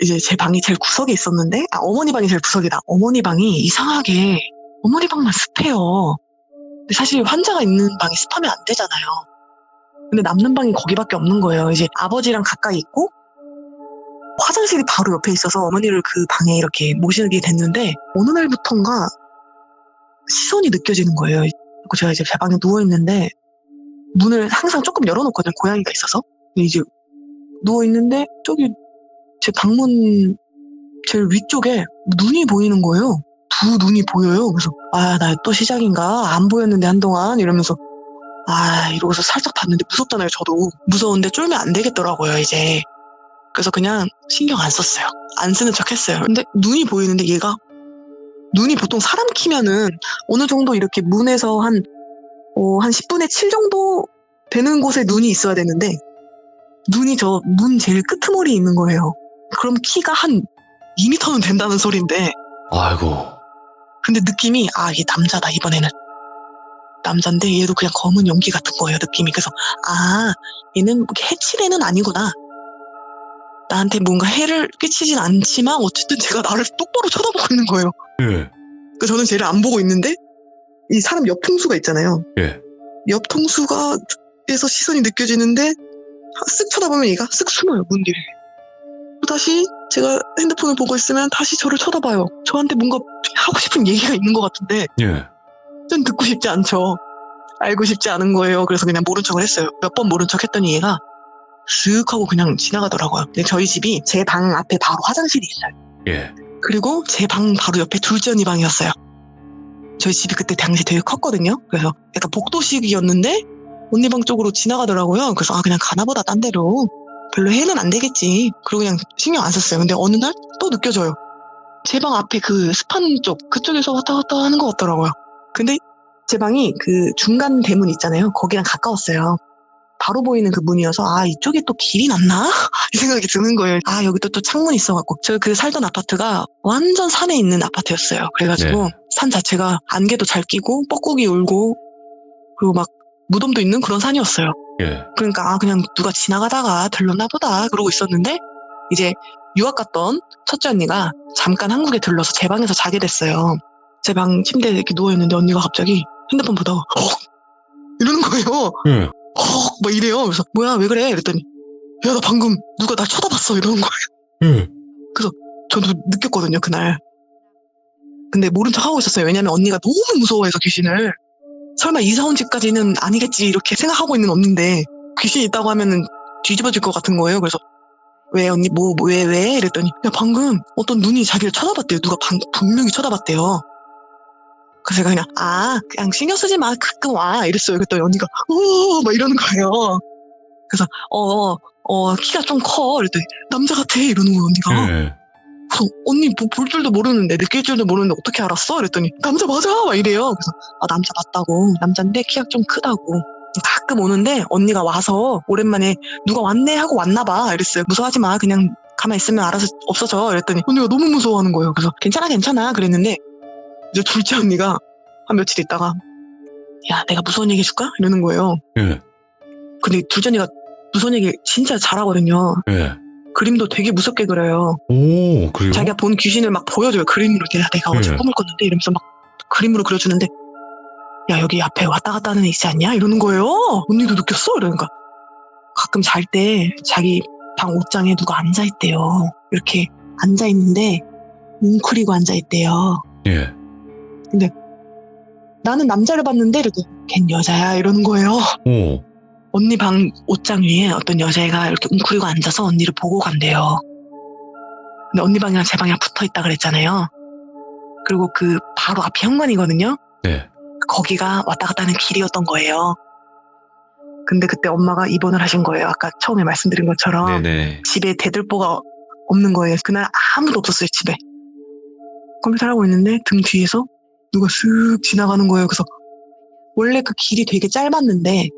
이제 제 방이 제일 구석에 있었는데, 어머니 방이 제일 구석이다. 어머니 방이 이상하게 어머니 방만 습해요. 근데 사실 환자가 있는 방이 습하면 안 되잖아요. 근데 남는 방이 거기밖에 없는 거예요. 이제 아버지랑 가까이 있고 화장실이 바로 옆에 있어서 어머니를 그 방에 이렇게 모시게 됐는데 어느 날부턴가 시선이 느껴지는 거예요. 그리고 제가 이제 제 방에 누워있는데 문을 항상 조금 열어놓거든요. 고양이가 있어서. 근데 이제 누워있는데 저기 제 방문 제일 위쪽에 눈이 보이는 거예요. 두 눈이 보여요. 그래서 나 또 시작인가? 안 보였는데 한동안 이러면서 이러고서 살짝 봤는데 무섭잖아요. 저도 무서운데 쫄면 안 되겠더라고요 이제. 그래서 그냥 신경 안 썼어요. 안 쓰는 척 했어요. 근데 눈이 보이는데 얘가 눈이 보통 사람 키면은 어느 정도 이렇게 문에서 한 10분의 7 정도 되는 곳에 눈이 있어야 되는데 눈이 저 문 제일 끄트머리에 있는 거예요. 그럼 키가 한 2m는 된다는 소린데 아이고. 근데 느낌이 얘 남자다 이번에는. 남잔데 얘도 그냥 검은 연기 같은 거예요 느낌이. 그래서 얘는 해치레는 아니구나. 나한테 뭔가 해를 끼치진 않지만 어쨌든 제가 나를 똑바로 쳐다보고 있는 거예요. 예. 그러니까 저는 쟤를 안 보고 있는데 이 사람 옆 통수가 있잖아요. 예. 옆 통수가 에서 시선이 느껴지는데 쓱 쳐다보면 얘가 쓱 숨어요 문 뒤에. 또 다시 제가 핸드폰을 보고 있으면 다시 저를 쳐다봐요. 저한테 뭔가 하고 싶은 얘기가 있는 것 같은데 예. 전 듣고 싶지 않죠. 알고 싶지 않은 거예요. 그래서 그냥 모른 척을 했어요. 몇 번 모른 척 했더니 얘가 슥 하고 그냥 지나가더라고요. 근데 저희 집이 제 방 앞에 바로 화장실이 있어요. 예. 그리고 제 방 바로 옆에 둘째 언니 방이었어요. 저희 집이 그때 당시 되게 컸거든요. 그래서 약간 복도식이었는데 언니 방 쪽으로 지나가더라고요. 그래서 그냥 가나보다 딴 데로. 별로 해는 안 되겠지. 그리고 그냥 신경 안 썼어요. 근데 어느 날 또 느껴져요. 제 방 앞에 그 습한 쪽 그쪽에서 왔다 갔다 하는 것 같더라고요. 근데 제 방이 그 중간 대문 있잖아요. 거기랑 가까웠어요. 바로 보이는 그 문이어서 이쪽에 또 길이 났나? 이 생각이 드는 거예요. 여기 또 창문 있어갖고. 저 그 살던 아파트가 완전 산에 있는 아파트였어요. 그래가지고 네. 산 자체가 안개도 잘 끼고 뻐꾸기 울고 그리고 막 무덤도 있는 그런 산이었어요. 예. 그러니까 그냥 누가 지나가다가 들렀나 보다 그러고 있었는데 이제 유학 갔던 첫째 언니가 잠깐 한국에 들러서 제 방에서 자게 됐어요. 제 방 침대에 이렇게 누워있는데 언니가 갑자기 핸드폰 보다가 이러는 거예요. 예. 막 이래요. 그래서 뭐야 왜 그래? 이랬더니 야, 나 방금 누가 날 쳐다봤어 이러는 거예요. 예. 저도 느꼈거든요, 그날. 근데 모른 척 하고 있었어요. 왜냐면 언니가 너무 무서워해서 귀신을. 설마 이사 온 집까지는 아니겠지 이렇게 생각하고 있는 언니인데 귀신 있다고 하면은 뒤집어질 것 같은 거예요. 그래서 왜 언니 왜 이랬더니 야, 방금 어떤 눈이 자기를 쳐다봤대요. 누가 분명히 쳐다봤대요. 그래서 제가 그냥 신경 쓰지 마, 가끔 와 이랬어요. 그랬더니 언니가 막 이러는 거예요. 그래서 키가 좀 커 이랬더니 남자 같아 이러는 거예요, 언니가. 예. 그래서 언니 뭐 볼 줄도 모르는데 느낄 줄도 모르는데 어떻게 알았어? 이랬더니 남자 맞아 막 이래요. 그래서 남자 맞다고. 남자인데 키가 좀 크다고. 가끔 오는데 언니가 와서 오랜만에 누가 왔네 하고 왔나 봐 이랬어요. 무서워하지 마, 그냥 가만히 있으면 알아서 없어져. 이랬더니 언니가 너무 무서워하는 거예요. 그래서 괜찮아 그랬는데 이제 둘째 언니가 한 며칠 있다가 야, 내가 무서운 얘기 해줄까? 이러는 거예요. 예. 근데 둘째 언니가 무서운 얘기 진짜 잘하거든요. 예. 그림도 되게 무섭게 그려요. 오, 그래요? 자기가 본 귀신을 막 보여줘요. 그림으로. 내가 어제 네. 꿈을 꿨는데 이러면서 막 그림으로 그려주는데 야, 여기 앞에 왔다 갔다 하는 애 있지 않냐? 이러는 거예요. 언니도 느꼈어? 이러니까 가끔 잘 때 자기 방 옷장에 누가 앉아있대요. 이렇게 앉아있는데 웅크리고 앉아있대요. 예. 나는 남자를 봤는데 이러더니 걘 여자야 이러는 거예요. 오. 언니 방 옷장 위에 어떤 여자애가 이렇게 웅크리고 앉아서 언니를 보고 간대요. 근데 언니 방이랑 제 방이랑 붙어있다 그랬잖아요. 그리고 그 바로 앞이 현관이거든요. 네. 거기가 왔다 갔다 하는 길이었던 거예요. 근데 그때 엄마가 입원을 하신 거예요. 아까 처음에 말씀드린 것처럼. 네네. 집에 대들보가 없는 거예요. 그날 아무도 없었어요, 집에. 컴퓨터를 하고 있는데 등 뒤에서 누가 쓱 지나가는 거예요. 그래서 원래 그 길이 되게 짧았는데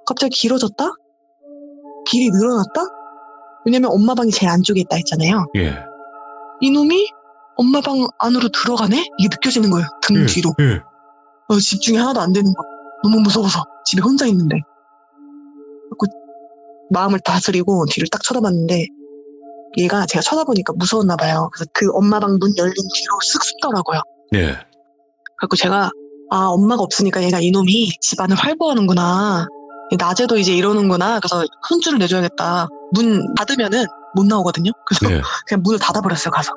갑자기 길어졌다? 길이 늘어났다? 왜냐면 엄마 방이 제일 안쪽에 있다 했잖아요. 예. 이놈이 엄마 방 안으로 들어가네? 이게 느껴지는 거예요. 등 뒤로. 예. 집중이 하나도 안 되는 거. 너무 무서워서 집에 혼자 있는데. 그래서 마음을 다스리고 뒤를 딱 쳐다봤는데 얘가 제가 쳐다보니까 무서웠나 봐요. 그래서 그 엄마 방 문 열린 뒤로 쓱 숨더라고요. 네. 그래서 제가 엄마가 없으니까 얘가 이놈이 집안을 활보하는구나. 낮에도 이제 이러는구나. 그래서 혼쭐을 내줘야겠다. 문 닫으면은 못 나오거든요. 그래서 네. 그냥 문을 닫아버렸어요, 가서.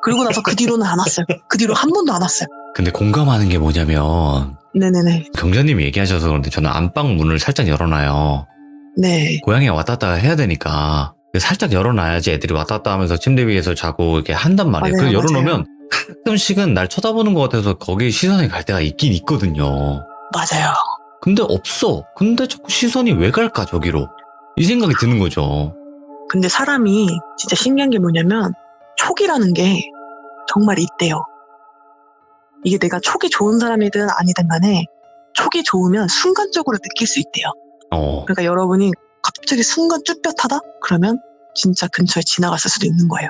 그리고 나서 그 뒤로는 안 왔어요. 그 뒤로 한 번도 안 왔어요. 근데 공감하는 게 뭐냐면 네네네. 경자님이 얘기하셔서 그런데 저는 안방 문을 살짝 열어놔요. 네. 고양이가 왔다 갔다 해야 되니까 살짝 열어놔야지 애들이 왔다 갔다 하면서 침대 위에서 자고 이렇게 한단 말이에요. 맞아요, 그 열어놓으면 가끔씩은 날 쳐다보는 것 같아서 거기 시선이 갈 때가 있긴 있거든요. 맞아요. 근데 없어. 근데 자꾸 시선이 왜 갈까 저기로. 이 생각이 드는 거죠. 근데 사람이 진짜 신기한 게 뭐냐면 촉이라는 게 정말 있대요. 이게 내가 촉이 좋은 사람이든 아니든 간에 촉이 좋으면 순간적으로 느낄 수 있대요. 그러니까 여러분이 갑자기 순간 쭈뼛하다? 그러면 진짜 근처에 지나갔을 수도 있는 거예요.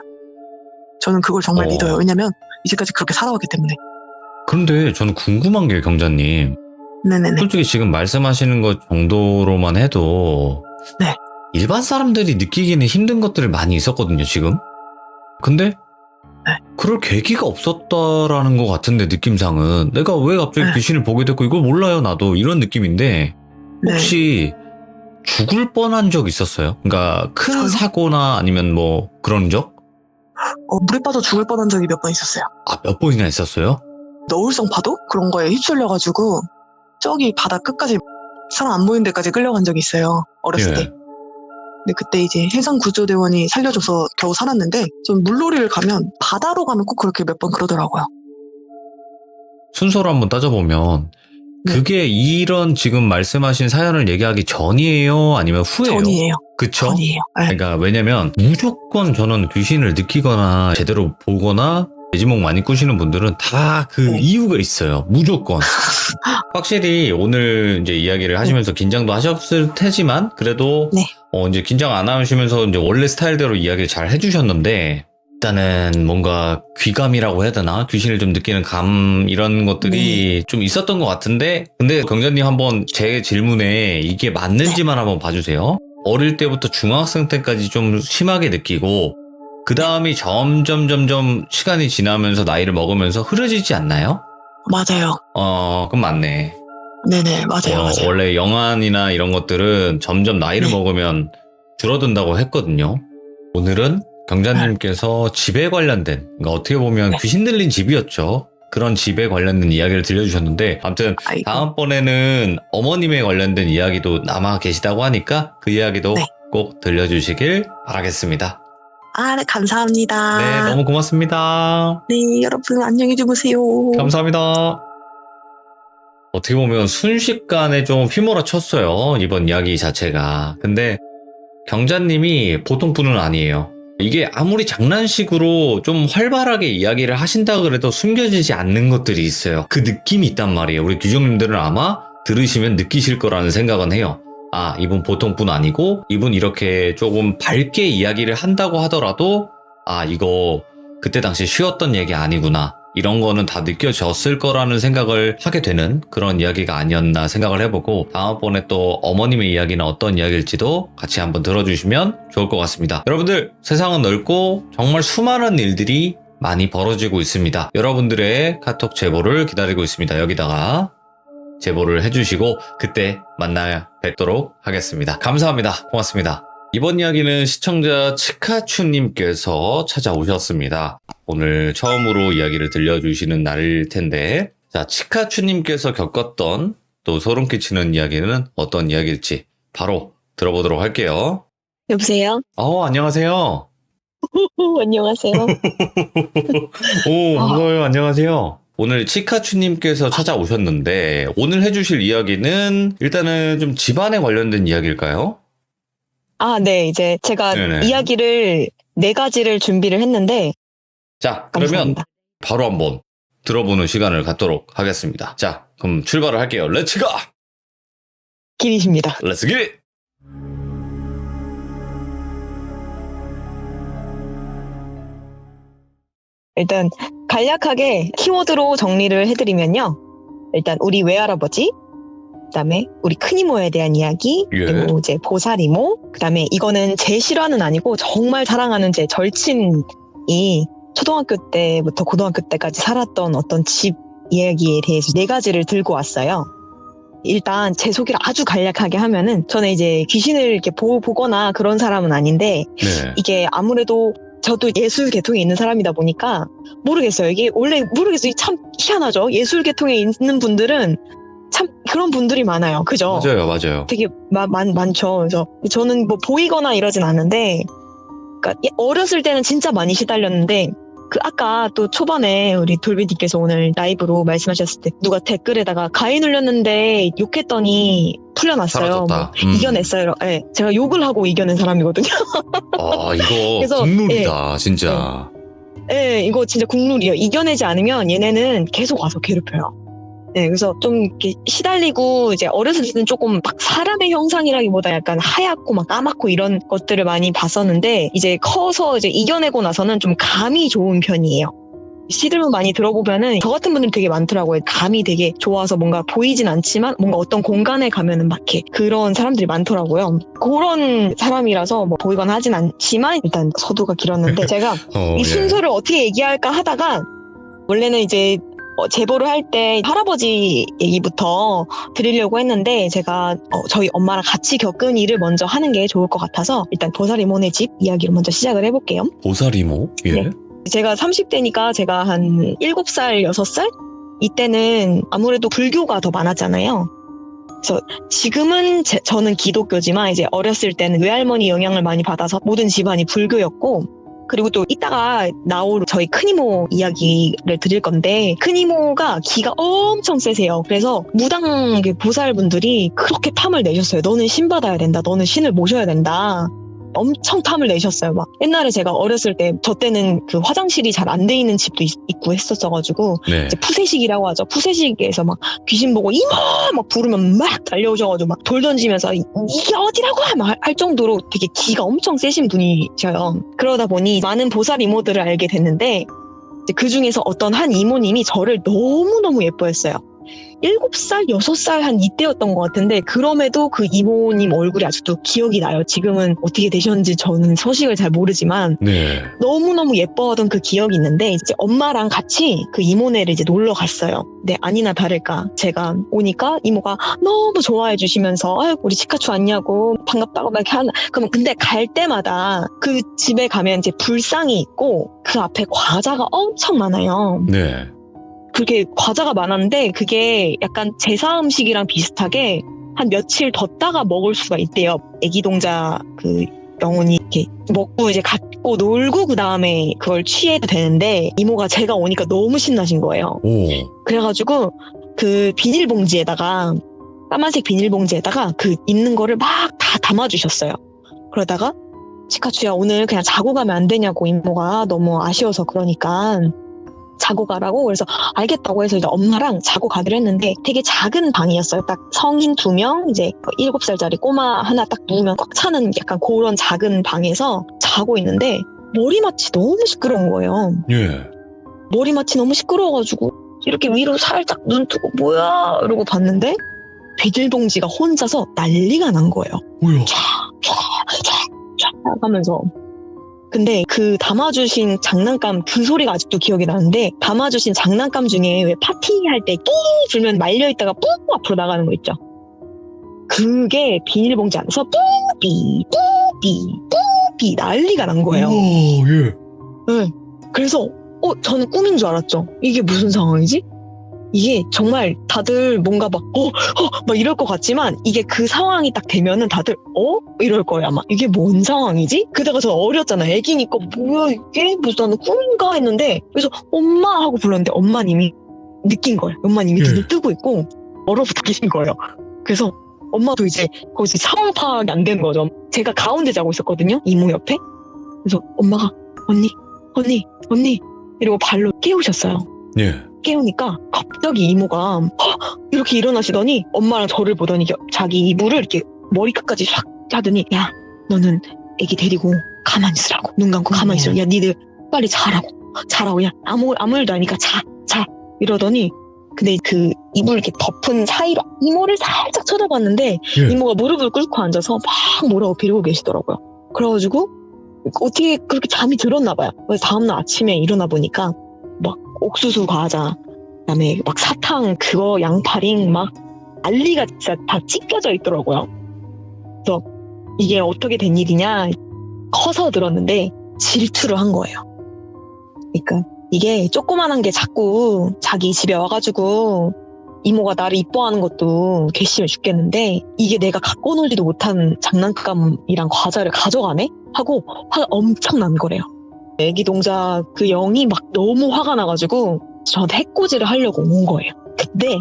저는 그걸 정말 믿어요. 왜냐면 이제까지 그렇게 살아왔기 때문에. 그런데 저는 궁금한 게 경자님. 네네네. 솔직히 지금 말씀하시는 것 정도로만 해도 네. 일반 사람들이 느끼기는 힘든 것들이 많이 있었거든요, 지금. 근데 네. 그럴 계기가 없었다라는 것 같은데 느낌상은 내가 왜 갑자기 네. 귀신을 보게 됐고 이걸 몰라요 나도 이런 느낌인데 혹시 죽을 뻔한 적 있었어요? 그러니까 큰 저요? 사고나 아니면 뭐 그런 적? 물에 빠져 죽을 뻔한 적이 몇 번 있었어요. 몇 번이나 있었어요? 너울성 파도? 그런 거에 휩쓸려가지고 저기 바다 끝까지 사람 안 보이는 데까지 끌려간 적이 있어요. 어렸을 때. 근데 그때 이제 해상구조대원이 살려줘서 겨우 살았는데 좀 물놀이를 가면 바다로 가면 꼭 그렇게 몇 번 그러더라고요. 순서로 한번 따져보면 네. 그게 이런 지금 말씀하신 사연을 얘기하기 전이에요? 아니면 후예요? 전이에요. 그쵸? 전이에요. 네. 그러니까 왜냐면 무조건 저는 귀신을 느끼거나 제대로 보거나 돼지목 많이 꾸시는 분들은 다 그 이유가 있어요. 무조건. 확실히 오늘 이제 이야기를 하시면서 긴장도 하셨을 테지만 그래도 네. 이제 긴장 안 하시면서 이제 원래 스타일대로 이야기를 잘 해주셨는데 일단은 뭔가 귀감이라고 해야 되나? 귀신을 좀 느끼는 감 이런 것들이 좀 있었던 것 같은데 근데 경자님 한번 제 질문에 이게 맞는지만 한번 봐주세요. 어릴 때부터 중학생 때까지 좀 심하게 느끼고 그 다음이 점점 시간이 지나면서 나이를 먹으면서 흐려지지 않나요? 맞아요. 그럼 맞네. 네네, 맞아요, 맞아요. 원래 영안이나 이런 것들은 점점 나이를 네. 먹으면 줄어든다고 했거든요. 오늘은 경자님께서 집에 관련된, 그러니까 어떻게 보면 네. 귀신 들린 집이었죠. 그런 집에 관련된 이야기를 들려주셨는데, 아무튼 아이고. 다음번에는 어머님에 관련된 이야기도 남아 계시다고 하니까 그 이야기도 네. 꼭 들려주시길 바라겠습니다. 네, 감사합니다. 네, 너무 고맙습니다. 네, 여러분 안녕히 주무세요. 감사합니다. 어떻게 보면 순식간에 좀 휘몰아쳤어요, 이번 이야기 자체가. 근데 경자님이 보통 분은 아니에요. 이게 아무리 장난식으로 좀 활발하게 이야기를 하신다 그래도 숨겨지지 않는 것들이 있어요. 그 느낌이 있단 말이에요. 우리 규정님들은 아마 들으시면 느끼실 거라는 생각은 해요. 아, 이분 보통 분 아니고 이분 이렇게 조금 밝게 이야기를 한다고 하더라도 아, 이거 그때 당시 쉬웠던 얘기 아니구나. 이런 거는 다 느껴졌을 거라는 생각을 하게 되는 그런 이야기가 아니었나 생각을 해보고 다음번에 또 어머님의 이야기는 어떤 이야기일지도 같이 한번 들어주시면 좋을 것 같습니다. 여러분들, 세상은 넓고 정말 수많은 일들이 많이 벌어지고 있습니다. 여러분들의 카톡 제보를 기다리고 있습니다. 여기다가 제보를 해주시고 그때 만나 뵙도록 하겠습니다. 감사합니다. 고맙습니다. 이번 이야기는 시청자 치카추님께서 찾아오셨습니다. 오늘 처음으로 이야기를 들려주시는 날일 텐데, 자, 치카추님께서 겪었던 또 소름 끼치는 이야기는 어떤 이야기일지 바로 들어보도록 할게요. 여보세요? 안녕하세요. 안녕하세요. 오, 반가워요. 안녕하세요. 오늘 치카추님께서 찾아오셨는데, 오늘 해주실 이야기는 일단은 좀 집안에 관련된 이야기일까요? 네, 이제 제가 네네. 이야기를 4가지를 준비를 했는데, 자, 그러면 감사합니다. 바로 한번 들어보는 시간을 갖도록 하겠습니다. 자, 그럼 출발을 할게요. 렛츠 고! 길이십니다. 렛츠 기! 일단 간략하게 키워드로 정리를 해드리면요. 일단 우리 외할아버지, 그다음에 우리 큰이모에 대한 이야기, 예. 그리고 이제 보살이모, 그다음에 이거는 제 실화는 아니고 정말 사랑하는 제 절친이 초등학교 때부터 고등학교 때까지 살았던 어떤 집 이야기에 대해서 4가지를 들고 왔어요. 일단 제 소개를 아주 간략하게 하면은 저는 이제 귀신을 이렇게 보거나 그런 사람은 아닌데 네. 이게 아무래도 저도 예술 계통에 있는 사람이다 보니까 모르겠어요. 이게 원래 모르겠어요. 이게 참 희한하죠. 예술 계통에 있는 분들은 참 그런 분들이 많아요. 그죠? 맞아요. 되게 많죠. 그래서 저는 뭐 보이거나 이러진 않는데, 그러니까 어렸을 때는 진짜 많이 시달렸는데, 그 아까 또 초반에 우리 돌비님께서 오늘 라이브로 말씀하셨을 때 누가 댓글에다가 가위 눌렸는데 욕했더니 풀려났어요. 사라졌다. 뭐 이겨냈어요. 네, 제가 욕을 하고 이겨낸 사람이거든요. 이거 그래서, 국룰이다, 진짜. 네, 이거 진짜 국룰이에요. 이겨내지 않으면 얘네는 계속 와서 괴롭혀요. 네, 그래서 좀 이렇게 시달리고 이제 어렸을 때는 조금 막 사람의 형상이라기보다 약간 하얗고 막 까맣고 이런 것들을 많이 봤었는데 이제 커서 이제 이겨내고 나서는 좀 감이 좋은 편이에요. 시들문 많이 들어보면은 저 같은 분들 되게 많더라고요. 감이 되게 좋아서 뭔가 보이진 않지만 뭔가 어떤 공간에 가면은 막 이렇게 그런 사람들이 많더라고요. 그런 사람이라서 뭐 보이거나 하진 않지만 일단 서두가 길었는데 제가 이 순서를 어떻게 얘기할까 하다가 원래는 이제 제보를 할 때 할아버지 얘기부터 드리려고 했는데 제가 저희 엄마랑 같이 겪은 일을 먼저 하는 게 좋을 것 같아서 일단 보살이모네 집 이야기로 먼저 시작을 해볼게요. 보살이모? 예. 네. 제가 30대니까 제가 한 7살, 6살? 이때는 아무래도 불교가 더 많았잖아요. 그래서 지금은 저는 기독교지만 이제 어렸을 때는 외할머니 영향을 많이 받아서 모든 집안이 불교였고 그리고 또 이따가 나올 저희 큰이모 이야기를 드릴 건데 큰이모가 기가 엄청 세세요. 그래서 무당 보살분들이 그렇게 탐을 내셨어요. 너는 신 받아야 된다. 너는 신을 모셔야 된다. 엄청 탐을 내셨어요. 막 옛날에 제가 어렸을 때 저 때는 그 화장실이 잘 안 돼 있는 집도 있고 했었어가지고 네. 이제 푸세식이라고 하죠. 푸세식에서 막 귀신 보고 이모 막 부르면 막 달려오셔가지고 막 돌 던지면서 이게 어디라고 막 할 정도로 되게 기가 엄청 세신 분이셔요. 그러다 보니 많은 보살 이모들을 알게 됐는데 그 중에서 어떤 한 이모님이 저를 너무너무 예뻐했어요. 7살, 6살 한 이때였던 것 같은데 그럼에도 그 이모님 얼굴이 아직도 기억이 나요. 지금은 어떻게 되셨는지 저는 소식을 잘 모르지만 네. 너무너무 예뻐하던 그 기억이 있는데 이제 엄마랑 같이 그 이모네를 이제 놀러 갔어요. 근데 아니나 다를까 제가 오니까 이모가 너무 좋아해 주시면서 아유 우리 치카추 왔냐고 반갑다고 막 이렇게 하나. 그럼 근데 갈 때마다 그 집에 가면 이제 불상이 있고 그 앞에 과자가 엄청 많아요. 네. 그렇게 과자가 많았는데 그게 약간 제사 음식이랑 비슷하게 한 며칠 뒀다가 먹을 수가 있대요. 애기 동자 그 영혼이 이렇게 먹고 이제 갖고 놀고 그 다음에 그걸 취해도 되는데 이모가 제가 오니까 너무 신나신 거예요. 오. 그래가지고 그 비닐봉지에다가 까만색 비닐봉지에다가 그 있는 거를 막 다 담아주셨어요. 그러다가 치카추야 오늘 그냥 자고 가면 안 되냐고 이모가 너무 아쉬워서 그러니까 자고 가라고. 그래서 알겠다고 해서 이제 엄마랑 자고 가기로 했는데 되게 작은 방이었어요. 딱 성인 2명 이제 7살짜리 꼬마 하나 딱 누우면 꽉 차는 약간 그런 작은 방에서 자고 있는데 머리맡이 너무 시끄러운 거예요. 예. 머리맡이 너무 시끄러워가지고 이렇게 위로 살짝 눈 뜨고 뭐야 이러고 봤는데 비닐봉지가 혼자서 난리가 난 거예요. 뭐야? 쫙 하면서. 근데 그 담아주신 장난감 그 소리가 아직도 기억이 나는데 담아주신 장난감 중에 왜 파티할 때 끼 불면 말려있다가 뿌 앞으로 나가는 거 있죠. 그게 비닐봉지 안에서 뿌삐 난리가 난 거예요. 오, 예. 네. 그래서 저는 꿈인 줄 알았죠. 이게 무슨 상황이지? 이게 정말 다들 뭔가 막 이럴 것 같지만 이게 그 상황이 딱 되면은 다들 이럴 거예요 아마. 이게 뭔 상황이지? 그다가 저 어렸잖아요. 애기니까 뭐야 이게 무슨 나는 꿈인가 했는데 그래서 엄마 하고 불렀는데 엄마님이 느낀 거예요. 엄마님이 눈을 뜨고 있고 얼어붙어 계신 거예요. 그래서 엄마도 이제 거기서 상황 파악이 안 되는 거죠. 제가 가운데 자고 있었거든요. 이모 옆에. 그래서 엄마가 언니 이러고 발로 깨우셨어요. 예. 깨우니까 갑자기 이모가 이렇게 일어나시더니 엄마랑 저를 보더니 자기 이불을 이렇게 머리끝까지 샥 하더니 야 너는 애기 데리고 가만히 있으라고 눈 감고 가만히 있으라고 야 니들 빨리 자라고 야 아무 일도 아니니까 자 이러더니 근데 그 이불 이렇게 덮은 사이로 이모를 살짝 쳐다봤는데 이모가 무릎을 꿇고 앉아서 막 뭐라고 빌고 계시더라고요. 그래가지고 어떻게 그렇게 잠이 들었나 봐요. 그래서 다음날 아침에 일어나 보니까 막 옥수수 과자, 그다음에 막 사탕 그거 양파링 막 알리가 진짜 다 찢겨져 있더라고요. 그래서 이게 어떻게 된 일이냐 커서 들었는데 질투를 한 거예요. 그러니까 이게 조그만한 게 자꾸 자기 집에 와가지고 이모가 나를 이뻐하는 것도 괘씸해 죽겠는데 이게 내가 갖고 놀지도 못한 장난감이랑 과자를 가져가네? 하고 화가 엄청 난 거래요. 애기 동자 그 영이 막 너무 화가 나가지고 저한테 해코지를 하려고 온 거예요. 근데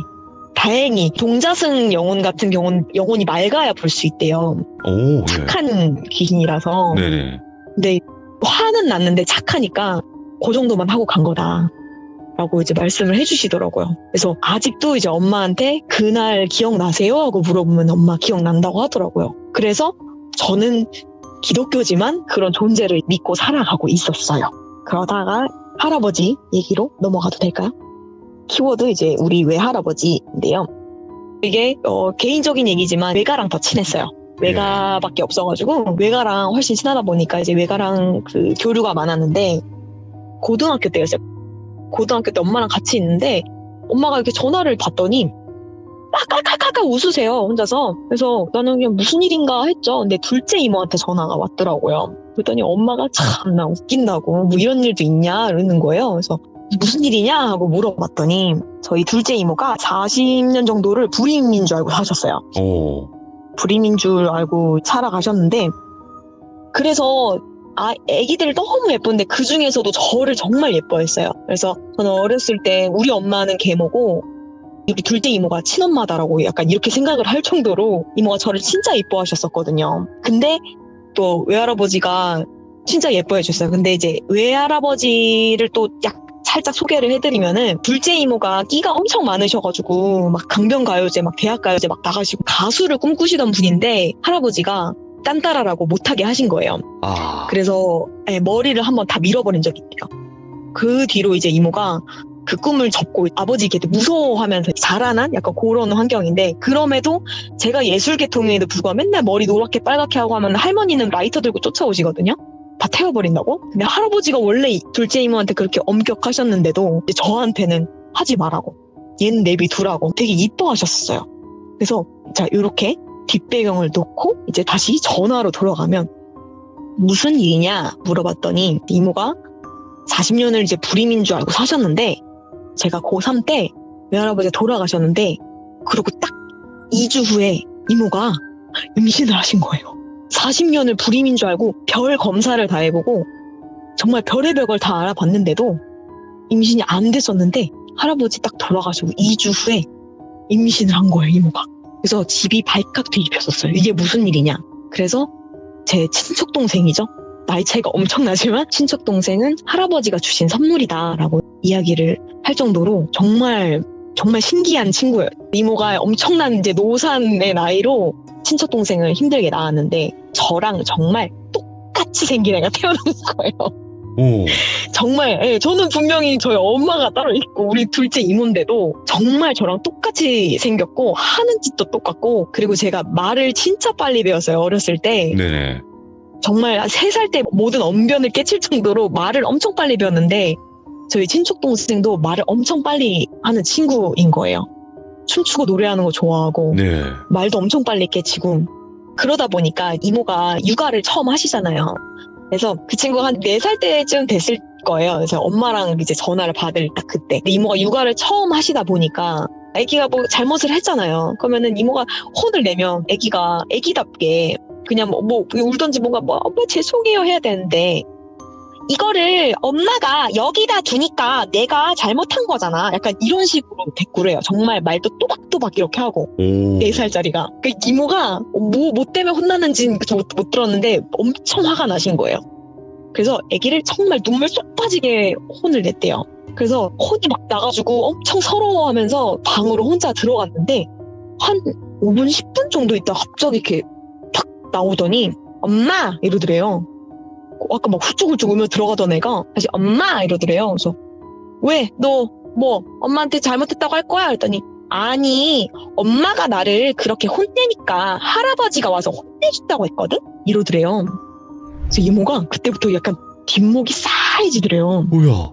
다행히 동자승 영혼 같은 경우는 영혼이 맑아야 볼 수 있대요. 오, 착한 귀신이라서. 네네. 근데 화는 났는데 착하니까 그 정도만 하고 간 거다. 라고 이제 말씀을 해주시더라고요. 그래서 아직도 이제 엄마한테 그날 기억나세요? 하고 물어보면 엄마 기억난다고 하더라고요. 그래서 저는 기독교지만 그런 존재를 믿고 살아가고 있었어요. 그러다가 할아버지 얘기로 넘어가도 될까요? 키워드 이제 우리 외할아버지인데요. 이게 개인적인 얘기지만 외가랑 더 친했어요. 외가밖에 없어가지고 외가랑 훨씬 친하다 보니까 이제 외가랑 그 교류가 많았는데 고등학교 때였어요. 고등학교 때 엄마랑 같이 있는데 엄마가 이렇게 전화를 받더니 막 깔깔깔깔 웃으세요 혼자서. 그래서 나는 그냥 무슨 일인가 했죠. 근데 둘째 이모한테 전화가 왔더라고요. 그랬더니 엄마가 참나 웃긴다고 뭐 이런 일도 있냐 이러는 거예요. 그래서 무슨 일이냐 하고 물어봤더니 저희 둘째 이모가 40년 정도를 불임인 줄 알고 사셨어요. 오. 불임인 줄 알고 살아가셨는데 그래서 애기들 너무 예쁜데 그 중에서도 저를 정말 예뻐했어요. 그래서 저는 어렸을 때 우리 엄마는 계모고 우리 둘째 이모가 친엄마다라고 약간 이렇게 생각을 할 정도로 이모가 저를 진짜 예뻐하셨었거든요. 근데 또 외할아버지가 진짜 예뻐해 줬어요. 근데 이제 외할아버지를 또 살짝 소개를 해드리면은 둘째 이모가 끼가 엄청 많으셔가지고 막 강변가요제 막 대학가요제 막 나가시고 가수를 꿈꾸시던 분인데 할아버지가 딴따라라고 못하게 하신 거예요. 그래서 머리를 한번 다 밀어버린 적이 있대요. 그 뒤로 이제 이모가 그 꿈을 접고 아버지 이렇게 무서워하면서 자라난 약간 그런 환경인데, 그럼에도 제가 예술계통에도 불구하고 맨날 머리 노랗게 빨갛게 하고 하면 할머니는 라이터 들고 쫓아오시거든요. 다 태워버린다고? 근데 할아버지가 원래 둘째 이모한테 그렇게 엄격하셨는데도 이제 저한테는 하지 말라고, 얘는 내비두라고 되게 이뻐하셨어요. 그래서 자, 이렇게 뒷배경을 놓고 이제 다시 전화로 돌아가면 무슨 일이냐 물어봤더니 이모가 40년을 이제 불임인 줄 알고 사셨는데, 제가 고3 때 외할아버지가 돌아가셨는데, 그리고 딱 2주 후에 이모가 임신을 하신 거예요. 40년을 불임인 줄 알고 별 검사를 다 해보고 정말 별의별 걸 다 알아봤는데도 임신이 안 됐었는데, 할아버지 딱 돌아가시고 2주 후에 임신을 한 거예요, 이모가. 그래서 집이 발칵 뒤집혔었어요. 이게 무슨 일이냐. 그래서 제 친척 동생이죠. 나이 차이가 엄청나지만 친척 동생은 할아버지가 주신 선물이다라고 이야기를 할 정도로 정말 신기한 친구예요. 이모가 엄청난 이제 노산의 나이로 친척 동생을 힘들게 낳았는데 저랑 정말 똑같이 생긴 애가 태어난 거예요. 오. 정말, 예, 저는 분명히 저희 엄마가 따로 있고 우리 둘째 이모인데도 정말 저랑 똑같이 생겼고 하는 짓도 똑같고, 그리고 제가 말을 진짜 빨리 배웠어요, 어렸을 때. 네네. 정말 3살 때 모든 언변을 깨칠 정도로 말을 엄청 빨리 배웠는데, 저희 친척 동생도 말을 엄청 빨리 하는 친구인 거예요. 춤추고 노래하는 거 좋아하고 네. 말도 엄청 빨리 깨치고. 그러다 보니까 이모가 육아를 처음 하시잖아요. 그래서 그 친구가 한 4살 때쯤 됐을 거예요. 그래서 엄마랑 이제 전화를 받을 딱 그때. 근데 이모가 육아를 처음 하시다 보니까 아기가 뭐 잘못을 했잖아요. 그러면은 이모가 혼을 내면 아기가 아기답게 그냥 뭐 울던지 뭔가 엄마 죄송해요 해야 되는데, 이거를 엄마가 여기다 두니까 내가 잘못한 거잖아, 약간 이런 식으로 대꾸를 해요. 정말 말도 또박또박 이렇게 하고. 오. 4살짜리가. 그 이모가 뭐 때문에 혼났는지는 못 들었는데 엄청 화가 나신 거예요. 그래서 아기를 정말 눈물 쏙 빠지게 혼을 냈대요. 그래서 혼이 막 나가지고 엄청 서러워하면서 방으로 혼자 들어갔는데, 한 5분 10분 정도 있다 갑자기 이렇게 탁 나오더니 엄마 이러더래요. 아까 막 훌쩍훌쩍 울며 들어가던 애가 다시 엄마 이러더래요. 그래서 왜? 너 뭐 엄마한테 잘못했다고 할 거야? 그랬더니 아니, 엄마가 나를 그렇게 혼내니까 할아버지가 와서 혼내준다고 했거든? 이러더래요. 그래서 이모가 그때부터 약간 뒷목이 싸해지더래요. 뭐야?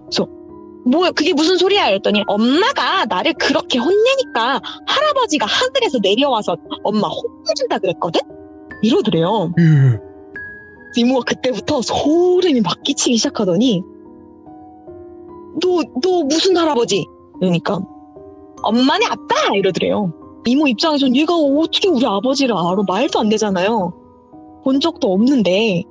뭐야 그게 무슨 소리야? 이랬더니 엄마가 나를 그렇게 혼내니까 할아버지가 하늘에서 내려와서 엄마 혼내준다 그랬거든? 이러더래요. 예. 이모가 그때부터 소름이 막 끼치기 시작하더니 너 무슨 할아버지? 그러니까 엄마네 아빠! 이러더래요. 이모 입장에선 얘가 어떻게 우리 아버지를 알아? 말도 안 되잖아요. 본 적도 없는데.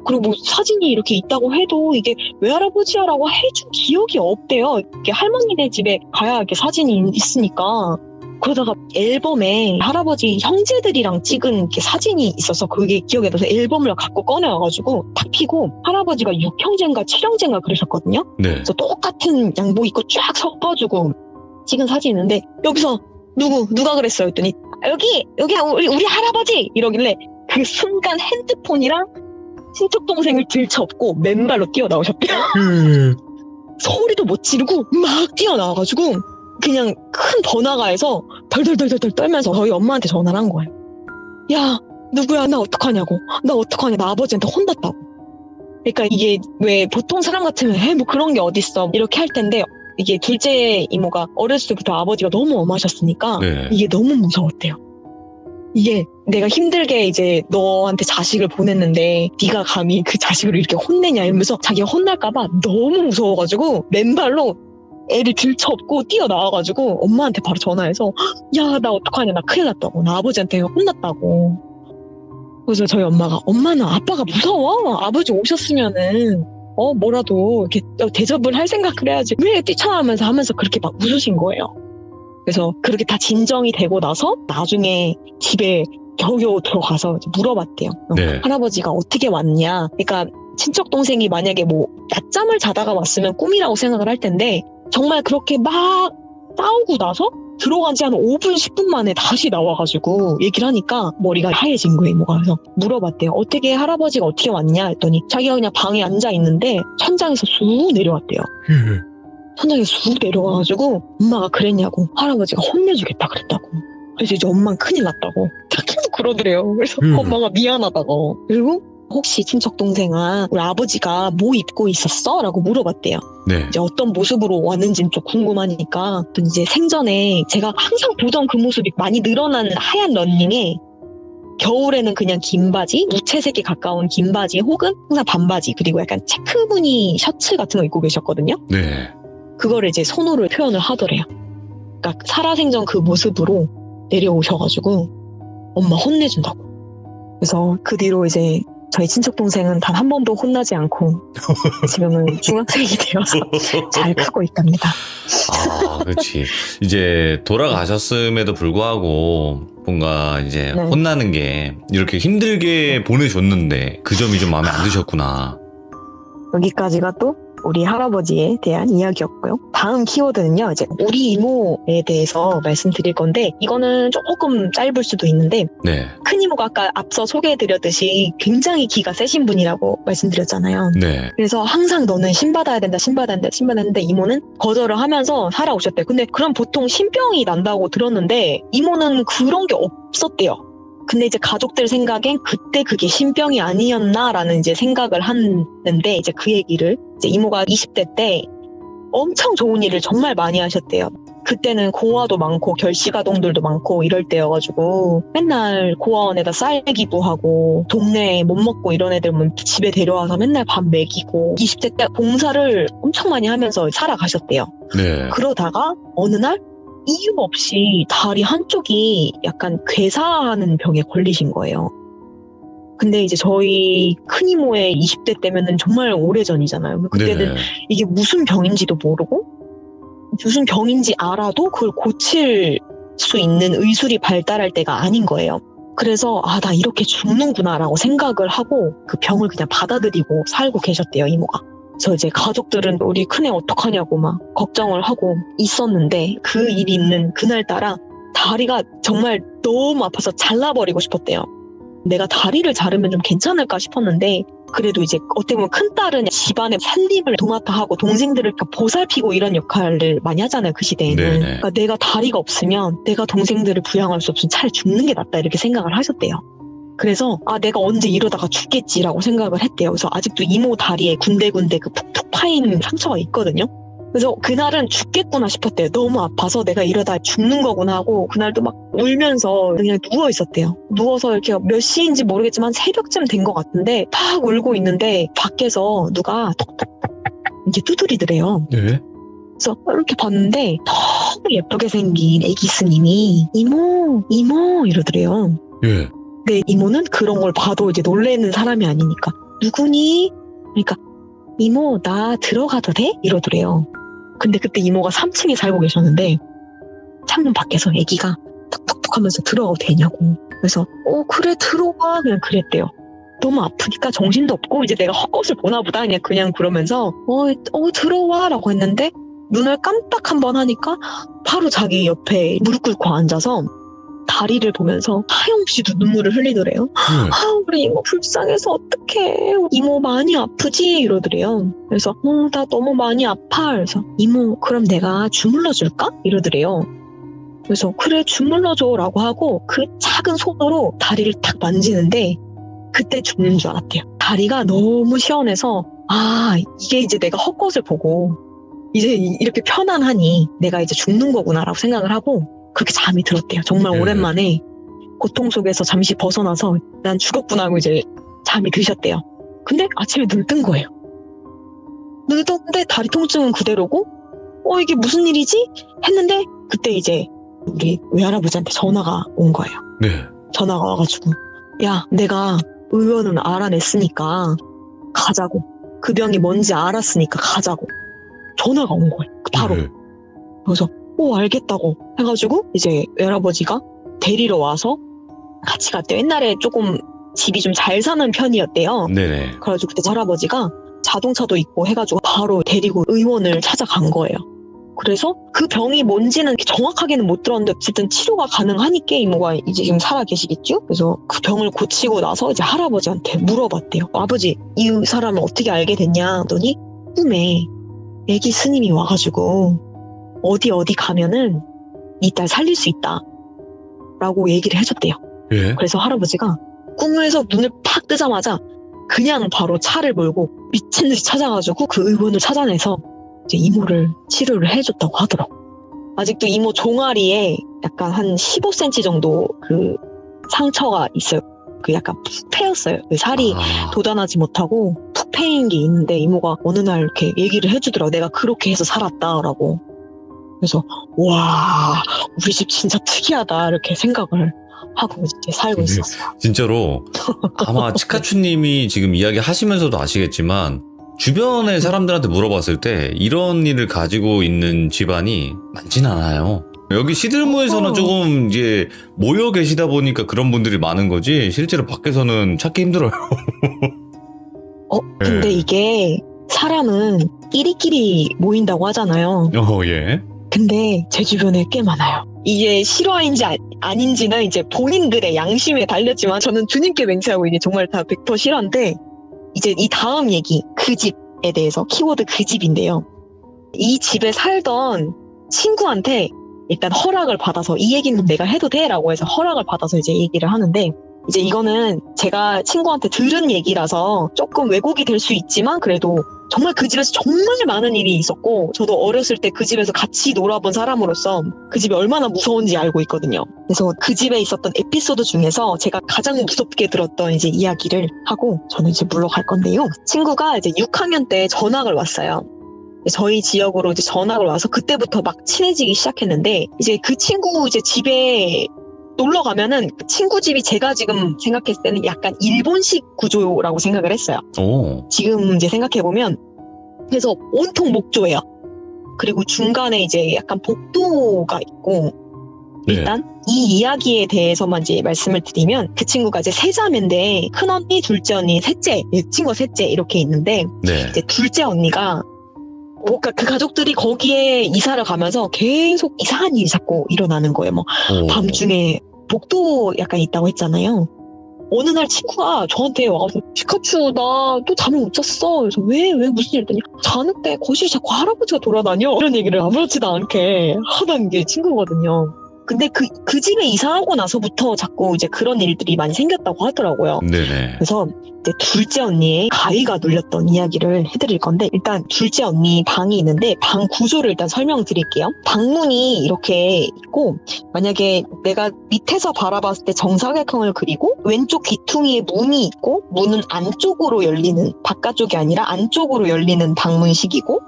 그리고 뭐 사진이 이렇게 있다고 해도 이게 외할아버지야라고 해준 기억이 없대요. 이게 할머니네 집에 가야 이렇게 사진이 있으니까. 그러다가 앨범에 할아버지 형제들이랑 찍은 이렇게 사진이 있어서 그게 기억에 나서 앨범을 갖고 꺼내와가지고 탁 피고, 할아버지가 6형제인가 7형제인가 그러셨거든요. 네. 그래서 똑같은 양복 입고 쫙 서가지고 찍은 사진이 있는데, 여기서 누가 그랬어요? 했더니 여기 우리 할아버지! 이러길래 그 순간 핸드폰이랑 친척 동생을 들쳐업고 맨발로 뛰어나오셨대요. 소리도 못 지르고 막 뛰어나와가지고 그냥 큰 번화가에서 덜덜덜덜 떨면서 저희 엄마한테 전화를 한 거예요. 야, 누구야? 나 어떡하냐고. 나 어떡하냐. 나 아버지한테 혼났다고. 그러니까 이게 왜 보통 사람 같으면 뭐 그런 게 어딨어 이렇게 할 텐데, 이게 둘째 이모가 어렸을 때부터 아버지가 너무 엄하셨으니까 네. 이게 너무 무서웠대요. 이게 내가 힘들게 이제 너한테 자식을 보냈는데 네가 감히 그 자식을 이렇게 혼내냐 이러면서 자기가 혼날까봐 너무 무서워가지고 맨발로 애를 들쳐업고 뛰어나와가지고 엄마한테 바로 전화해서 야, 나 어떡하냐. 나 큰일 났다고. 나 아버지한테 혼났다고. 그래서 저희 엄마는 아빠가 무서워. 아버지 오셨으면은 뭐라도 이렇게 대접을 할 생각을 해야지. 왜 뛰쳐나오면서 하면서 그렇게 막 웃으신 거예요. 그래서 그렇게 다 진정이 되고 나서 나중에 집에 겨우겨우 들어가서 물어봤대요. 네. 할아버지가 어떻게 왔냐. 그러니까 친척 동생이 만약에 뭐 낮잠을 자다가 왔으면 꿈이라고 생각을 할 텐데, 정말 그렇게 막 싸우고 나서 들어간 지 한 5분 10분 만에 다시 나와가지고 얘기를 하니까 머리가 하얘진 거예요, 이모가. 그래서 물어봤대요. 어떻게 할아버지가 어떻게 왔냐 했더니 자기가 그냥 방에 앉아 있는데 천장에서 쑥 내려왔대요. 천장에 쑥 내려와가지고 엄마가 그랬냐고 할아버지가 혼내주겠다 그랬다고. 그래서 이제 엄마는 큰일 났다고 계속 그러더래요. 그래서 엄마가 미안하다고. 그리고 혹시 친척 동생아 우리 아버지가 뭐 입고 있었어? 라고 물어봤대요. 네. 이제 어떤 모습으로 왔는지는 좀 궁금하니까 또 이제 생전에 제가 항상 보던 그 모습이 많이 늘어나는 하얀 러닝에 겨울에는 그냥 긴 바지, 무채색에 가까운 긴 바지 혹은 항상 반바지 그리고 약간 체크무늬 셔츠 같은 거 입고 계셨거든요. 네. 그거를 이제 손으로 표현을 하더래요. 그러니까 살아생전 그 모습으로 내려오셔가지고 엄마 혼내준다고. 그래서 그 뒤로 이제 저희 친척 동생은 단 한 번도 혼나지 않고 지금은 중학생이 되어서 잘 크고 있답니다. 아, 그렇지. 이제 돌아가셨음에도 불구하고 뭔가 이제 네. 혼나는 게 이렇게 힘들게 보내줬는데 그 점이 좀 마음에 안 드셨구나. 여기까지가 또 우리 할아버지에 대한 이야기였고요. 다음 키워드는요, 이제 우리 이모에 대해서 말씀드릴 건데, 이거는 조금 짧을 수도 있는데, 네. 큰 이모가 아까 앞서 소개해드렸듯이 굉장히 기가 세신 분이라고 말씀드렸잖아요. 네. 그래서 항상 너는 신받아야 된다, 신받아야 된다, 신받아야 된다, 이모는 거절을 하면서 살아오셨대요. 근데 그럼 보통 신병이 난다고 들었는데, 이모는 그런 게 없었대요. 근데 이제 가족들 생각엔 그때 그게 신병이 아니었나라는 이제 생각을 하는데 이제 그 얘기를 이제 이모가 20대 때 엄청 좋은 일을 정말 많이 하셨대요. 그때는 고아도 많고 결식아동들도 많고 이럴 때여가지고 맨날 고아원에다 쌀 기부하고 동네에 못 먹고 이런 애들 집에 데려와서 맨날 밥 먹이고 20대 때 봉사를 엄청 많이 하면서 살아가셨대요. 네. 그러다가 어느 날 이유 없이 다리 한쪽이 약간 괴사하는 병에 걸리신 거예요. 근데 이제 저희 큰이모의 20대 때면은 정말 오래전이잖아요. 그때는 네. 이게 무슨 병인지도 모르고 무슨 병인지 알아도 그걸 고칠 수 있는 의술이 발달할 때가 아닌 거예요. 그래서 나 이렇게 죽는구나라고 생각을 하고 그 병을 그냥 받아들이고 살고 계셨대요, 이모가. 그래서 이제 가족들은 우리 큰애 어떡하냐고 막 걱정을 하고 있었는데 그 일이 있는 그날따라 다리가 정말 너무 아파서 잘라버리고 싶었대요. 내가 다리를 자르면 좀 괜찮을까 싶었는데 그래도 이제 어떻게 보면 큰딸은 집안의 살림을 도맡아 하고 동생들을 보살피고 이런 역할을 많이 하잖아요, 그 시대에는. 네네. 그러니까 내가 다리가 없으면 내가 동생들을 부양할 수 없으면 차라리 죽는 게 낫다 이렇게 생각을 하셨대요. 그래서 내가 언제 이러다가 죽겠지라고 생각을 했대요. 그래서 아직도 이모 다리에 군데군데 그 푹푹 파인 상처가 있거든요. 그래서 그날은 죽겠구나 싶었대요. 너무 아파서 내가 이러다 죽는 거구나 하고 그날도 막 울면서 그냥 누워 있었대요. 누워서 이렇게 몇 시인지 모르겠지만 새벽쯤 된 것 같은데 팍 울고 있는데 밖에서 누가 톡톡톡 이렇게 두드리더래요. 네. 그래서 이렇게 봤는데 너무 예쁘게 생긴 애기 스님이 이모 이러더래요. 예. 근데 이모는 그런 걸 봐도 이제 놀래는 사람이 아니니까 누구니? 그러니까 이모 나 들어가도 돼? 이러더래요. 근데 그때 이모가 3층에 살고 계셨는데 창문 밖에서 애기가 톡톡톡 하면서 들어가도 되냐고. 그래서 그래 들어가 그냥 그랬대요. 너무 아프니까 정신도 없고 이제 내가 헛것을 보나 보다 그냥 그러면서 들어와 라고 했는데 눈을 깜빡 한번 하니까 바로 자기 옆에 무릎 꿇고 앉아서 다리를 보면서 하염없이도 눈물을 흘리더래요. 우리 이모 불쌍해서 어떡해. 이모 많이 아프지? 이러더래요. 그래서 나 너무 많이 아파. 그래서 이모 그럼 내가 주물러 줄까? 이러더래요. 그래서 그래 주물러줘 라고 하고 그 작은 손으로 다리를 탁 만지는데 그때 죽는 줄 알았대요. 다리가 너무 시원해서 이게 이제 내가 헛것을 보고 이제 이렇게 편안하니 내가 이제 죽는 거구나 라고 생각을 하고 그렇게 잠이 들었대요. 정말 오랜만에 고통 속에서 잠시 벗어나서 난 죽었구나 하고 이제 잠이 드셨대요. 근데 아침에 눈을 뜬 거예요. 눈을 떴는데 다리 통증은 그대로고 이게 무슨 일이지? 했는데 그때 이제 우리 외할아버지한테 전화가 온 거예요. 네. 전화가 와가지고 야 내가 의원은 알아냈으니까 가자고. 그 병이 뭔지 알았으니까 가자고. 전화가 온 거예요. 바로. 네. 그래서 알겠다고 해가지고 이제 외할아버지가 데리러 와서 같이 갔대요. 옛날에 조금 집이 좀 잘 사는 편이었대요. 네네. 그래가지고 그때 할아버지가 자동차도 있고 해가지고 바로 데리고 의원을 찾아간 거예요. 그래서 그 병이 뭔지는 정확하게는 못 들었는데 어쨌든 치료가 가능하니까 이모가 이제 지금 살아 계시겠죠? 그래서 그 병을 고치고 나서 이제 할아버지한테 물어봤대요. 아버지 이 사람을 어떻게 알게 됐냐 하더니 꿈에 애기 스님이 와가지고 어디 가면은 이 딸 살릴 수 있다 라고 얘기를 해줬대요. 예? 그래서 할아버지가 꿈에서 눈을 팍 뜨자마자 그냥 바로 차를 몰고 미친 듯이 찾아가지고 그 의원을 찾아내서 이제 이모를 치료를 해줬다고 하더라고. 아직도 이모 종아리에 약간 한 15cm 정도 그 상처가 있어요. 그 약간 푹 패였어요. 그 살이 돋아나지 못하고 푹 패인 게 있는데 이모가 어느 날 이렇게 얘기를 해주더라고. 내가 그렇게 해서 살았다라고. 그래서 와, 우리 집 진짜 특이하다 이렇게 생각을 하고 이제 살고 있었어요. 진짜로 아마 치카추님이 지금 이야기 하시면서도 아시겠지만 주변의 사람들한테 물어봤을 때 이런 일을 가지고 있는 집안이 많진 않아요. 여기 시들무에서는 조금 이제 모여 계시다 보니까 그런 분들이 많은 거지 실제로 밖에서는 찾기 힘들어요. 근데 예. 이게 사람은 끼리끼리 모인다고 하잖아요. 예. 근데 제 주변에 꽤 많아요. 이게 실화인지 아닌지는 이제 본인들의 양심에 달렸지만 저는 주님께 맹세하고 이게 정말 다 100% 실화인데 이제 이 다음 얘기 그 집에 대해서 키워드 그 집인데요. 이 집에 살던 친구한테 일단 허락을 받아서 이 얘기는 내가 해도 돼? 라고 해서 허락을 받아서 이제 얘기를 하는데 이제 이거는 제가 친구한테 들은 얘기라서 조금 왜곡이 될 수 있지만 그래도 정말 그 집에서 정말 많은 일이 있었고 저도 어렸을 때 그 집에서 같이 놀아본 사람으로서 그 집이 얼마나 무서운지 알고 있거든요. 그래서 그 집에 있었던 에피소드 중에서 제가 가장 무섭게 들었던 이제 이야기를 하고 저는 이제 물러갈 건데요. 친구가 이제 6학년 때 전학을 왔어요. 저희 지역으로 이제 전학을 와서 그때부터 막 친해지기 시작했는데 이제 그 친구 이제 집에 놀러 가면은 그 친구 집이 제가 지금 생각했을 때는 약간 일본식 구조라고 생각을 했어요. 오. 지금 이제 생각해보면 그래서 온통 목조예요. 그리고 중간에 이제 약간 복도가 있고 일단 이 이야기에 대해서만 이제 말씀을 드리면 그 친구가 이제 세 자매인데 큰 언니, 둘째 언니, 셋째, 친구가 셋째 이렇게 있는데 네. 이제 둘째 언니가 뭔가 그 가족들이 거기에 이사를 가면서 계속 이상한 일이 자꾸 일어나는 거예요. 뭐 밤중에 복도 약간 있다고 했잖아요. 어느 날 친구가 저한테 와서 피카츄 나 또 잠을 못 잤어. 그래서 왜 무슨 일 했더니 자는데 거실에 자꾸 할아버지가 돌아다녀. 이런 얘기를 아무렇지도 않게 하던 게 친구거든요. 근데 그 집에 이사하고 나서부터 자꾸 이제 그런 일들이 많이 생겼다고 하더라고요. 네네. 그래서 이제 둘째 언니의 가위가 눌렸던 이야기를 해드릴 건데 일단 둘째 언니 방이 있는데 방 구조를 일단 설명드릴게요. 방문이 이렇게 있고 만약에 내가 밑에서 바라봤을 때 정사각형을 그리고 왼쪽 귀퉁이에 문이 있고 문은 안쪽으로 열리는 바깥쪽이 아니라 안쪽으로 열리는 방문식이고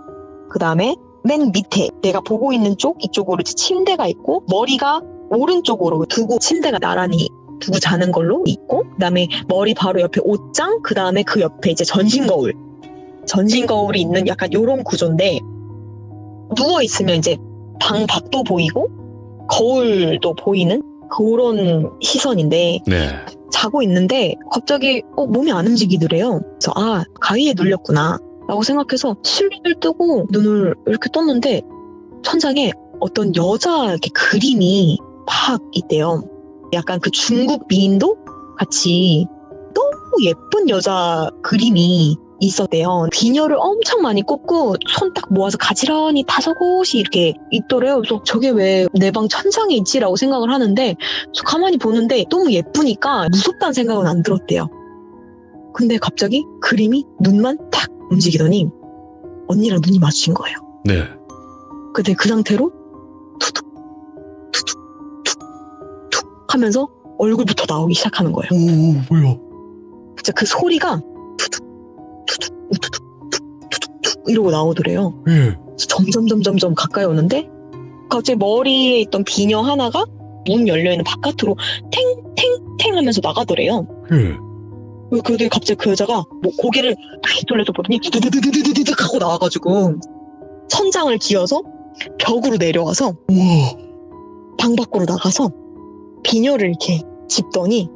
그 다음에 맨 밑에 내가 보고 있는 쪽 이쪽으로 이제 침대가 있고 머리가 오른쪽으로 두고 침대가 나란히 두고 자는 걸로 있고 그다음에 머리 바로 옆에 옷장 그다음에 그 옆에 이제 전신거울이 있는 약간 요런 구조인데 누워 있으면 이제 방 밖도 보이고 거울도 보이는 그런 시선인데 네. 자고 있는데 갑자기 몸이 안 움직이더래요. 그래서 가위에 눌렸구나 라고 생각해서 실눈을 뜨고 눈을 이렇게 떴는데 천장에 어떤 여자 이렇게 그림이 막 있대요. 약간 그 중국 미인도 같이 너무 예쁜 여자 그림이 있었대요. 비녀를 엄청 많이 꽂고 손 딱 모아서 가지런히 5곳이 이렇게 있더래요. 그래서 저게 왜 내 방 천장에 있지라고 생각을 하는데 가만히 보는데 너무 예쁘니까 무섭다는 생각은 안 들었대요. 근데 갑자기 그림이 눈만 탁 움직이더니 언니랑 눈이 마주친 거예요. 네. 근데 그 상태로 투둑 투둑 툭툭 하면서 얼굴부터 나오기 시작하는 거예요. 오, 뭐야? 진짜 그 소리가 투둑 투둑 우투둑 툭툭툭 이러고 나오더래요. 예. 점점 가까이 오는데 갑자기 머리에 있던 비녀 하나가 문 열려있는 바깥으로 탱탱탱 하면서 나가더래요. 예. 근데 갑자기 그 여자가 뭐 고개를 휙 돌려서 보더니 두두두두두두두 하고 나와가지고 천장을 기어서 벽으로 내려와서 우와. 방 밖으로 나가서 비녀를 이렇게 짚더니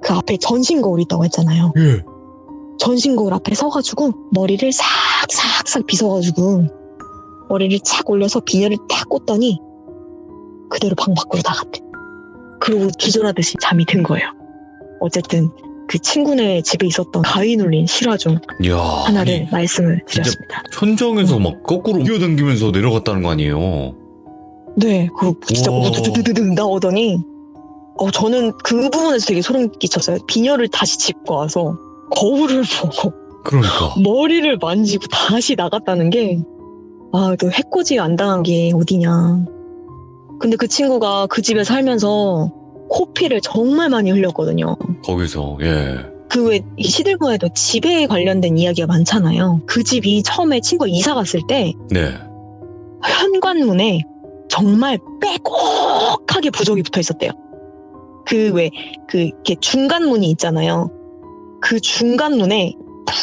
그 앞에 전신거울 있다고 했잖아요. 예. 전신거울 앞에 서가지고 머리를 싹싹싹 빗어가지고 머리를 착 올려서 비녀를 딱 꽂더니 그대로 방 밖으로 나갔대. 그리고 기절하듯이 잠이 든 거예요. 어쨌든 그 친구네 집에 있었던 가위 눌린 실화 중 이야, 하나를 아니, 말씀을 진짜 드렸습니다. 천정에서 막 거꾸로 뛰어당기면서 내려갔다는 거 아니에요? 네, 그 진짜 우와. 우두두두두 나오더니 저는 그 부분에서 되게 소름 끼쳤어요. 비녀를 다시 짚고 와서 거울을 보고 그러니까. 머리를 만지고 다시 나갔다는 게 또 해코지 안 당한 게 어디냐. 근데 그 친구가 그 집에 살면서 코피를 정말 많이 흘렸거든요. 거기서, 예. 그 왜 시들고에도 집에 관련된 이야기가 많잖아요. 그 집이 처음에 친구가 이사 갔을 때 네. 현관문에 정말 빼곡하게 부적이 붙어 있었대요. 이렇게 중간문이 있잖아요. 그 중간문에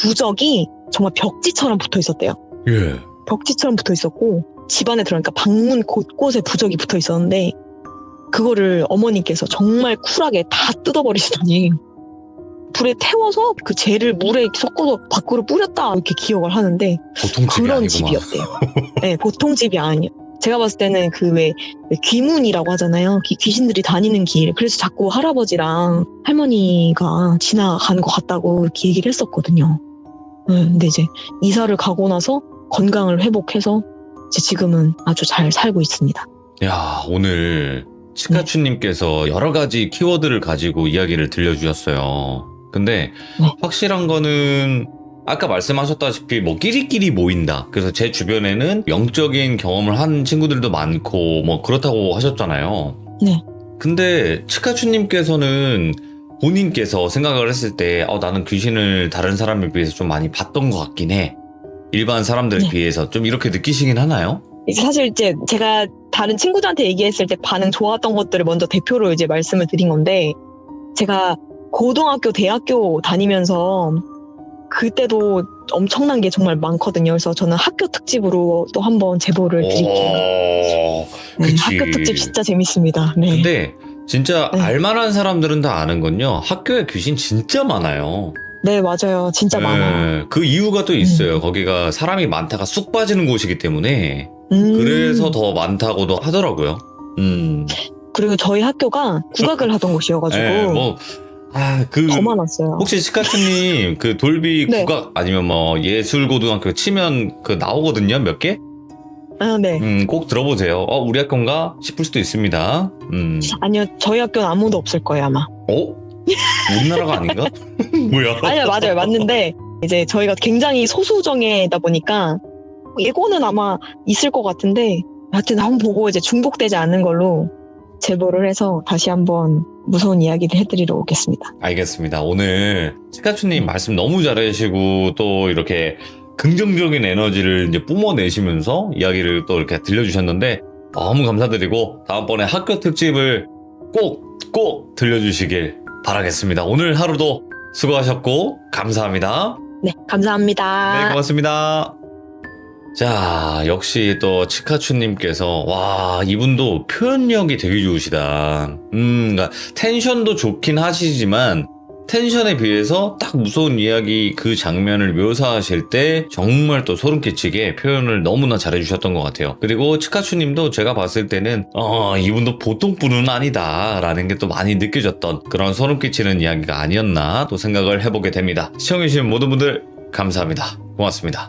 부적이 정말 벽지처럼 붙어 있었대요. 예. 벽지처럼 붙어 있었고, 집안에 들어가니까 방문 곳곳에 부적이 붙어 있었는데, 그거를 어머니께서 정말 쿨하게 다 뜯어버리시더니, 불에 태워서 그 재를 물에 섞어서 밖으로 뿌렸다, 이렇게 기억을 하는데, 보통 집이 그런 아니구만. 집이었대요. 네, 보통 집이 아니에요. 제가 봤을 때는 왜 귀문이라고 하잖아요. 귀신들이 다니는 길. 그래서 자꾸 할아버지랑 할머니가 지나가는 것 같다고 이렇게 얘기를 했었거든요. 근데 이제 이사를 가고 나서 건강을 회복해서 이제 지금은 아주 잘 살고 있습니다. 야, 오늘 치카추님께서 여러 가지 키워드를 가지고 이야기를 들려주셨어요. 근데 네. 확실한 거는 아까 말씀하셨다시피 뭐 끼리끼리 모인다. 그래서 제 주변에는 영적인 경험을 한 친구들도 많고 뭐 그렇다고 하셨잖아요. 네. 근데 치카추님께서는 본인께서 생각을 했을 때 나는 귀신을 다른 사람에 비해서 좀 많이 봤던 것 같긴 해. 일반 사람들에 네. 비해서 좀 이렇게 느끼시긴 하나요? 이제 사실 이제 제가 다른 친구들한테 얘기했을 때 반응 좋았던 것들을 먼저 대표로 이제 말씀을 드린 건데, 제가 고등학교, 대학교 다니면서 그때도 엄청난 게 정말 많거든요. 그래서 저는 학교 특집으로 또 한번 제보를 드릴게요. 그치. 학교 특집 진짜 재밌습니다. 네. 근데 진짜 네. 알만한 사람들은 다 아는 건요. 학교에 귀신 진짜 많아요. 네, 맞아요. 진짜 많아요. 그 이유가 또 있어요. 거기가 사람이 많다가 쑥 빠지는 곳이기 때문에 그래서 더 많다고도 하더라고요. 그리고 저희 학교가 국악을 하던 곳이어가지고 더 많았어요. 혹시 치카추님 그 돌비 네. 국악 아니면 뭐 예술고등학교 치면 그 나오거든요, 몇 개? 네. 꼭 들어보세요. 우리 학교인가 싶을 수도 있습니다. 아니요, 저희 학교는 아무도 없을 거예요, 아마. 우리나라가 아닌가? 뭐야? 아니요, 맞아요. 맞는데, 이제 저희가 굉장히 소수정예다 보니까, 예고는 아마 있을 것 같은데, 하여튼 한번 보고 이제 중복되지 않는 걸로 제보를 해서 다시 한번 무서운 이야기를 해드리러 오겠습니다. 알겠습니다. 오늘 치카추님 말씀 너무 잘해주시고 또 이렇게 긍정적인 에너지를 이제 뿜어내시면서 이야기를 또 이렇게 들려주셨는데 너무 감사드리고 다음번에 학교 특집을 꼭 들려주시길 바라겠습니다. 오늘 하루도 수고하셨고 감사합니다. 네, 감사합니다. 네, 고맙습니다. 자, 역시 또 치카추님께서 이분도 표현력이 되게 좋으시다. 그러니까 텐션도 좋긴 하시지만 텐션에 비해서 딱 무서운 이야기 그 장면을 묘사하실 때 정말 또 소름 끼치게 표현을 너무나 잘해주셨던 것 같아요. 그리고 치카추님도 제가 봤을 때는 이분도 보통 분은 아니다 라는 게 또 많이 느껴졌던 그런 소름 끼치는 이야기가 아니었나 또 생각을 해보게 됩니다. 시청해주신 모든 분들 감사합니다. 고맙습니다.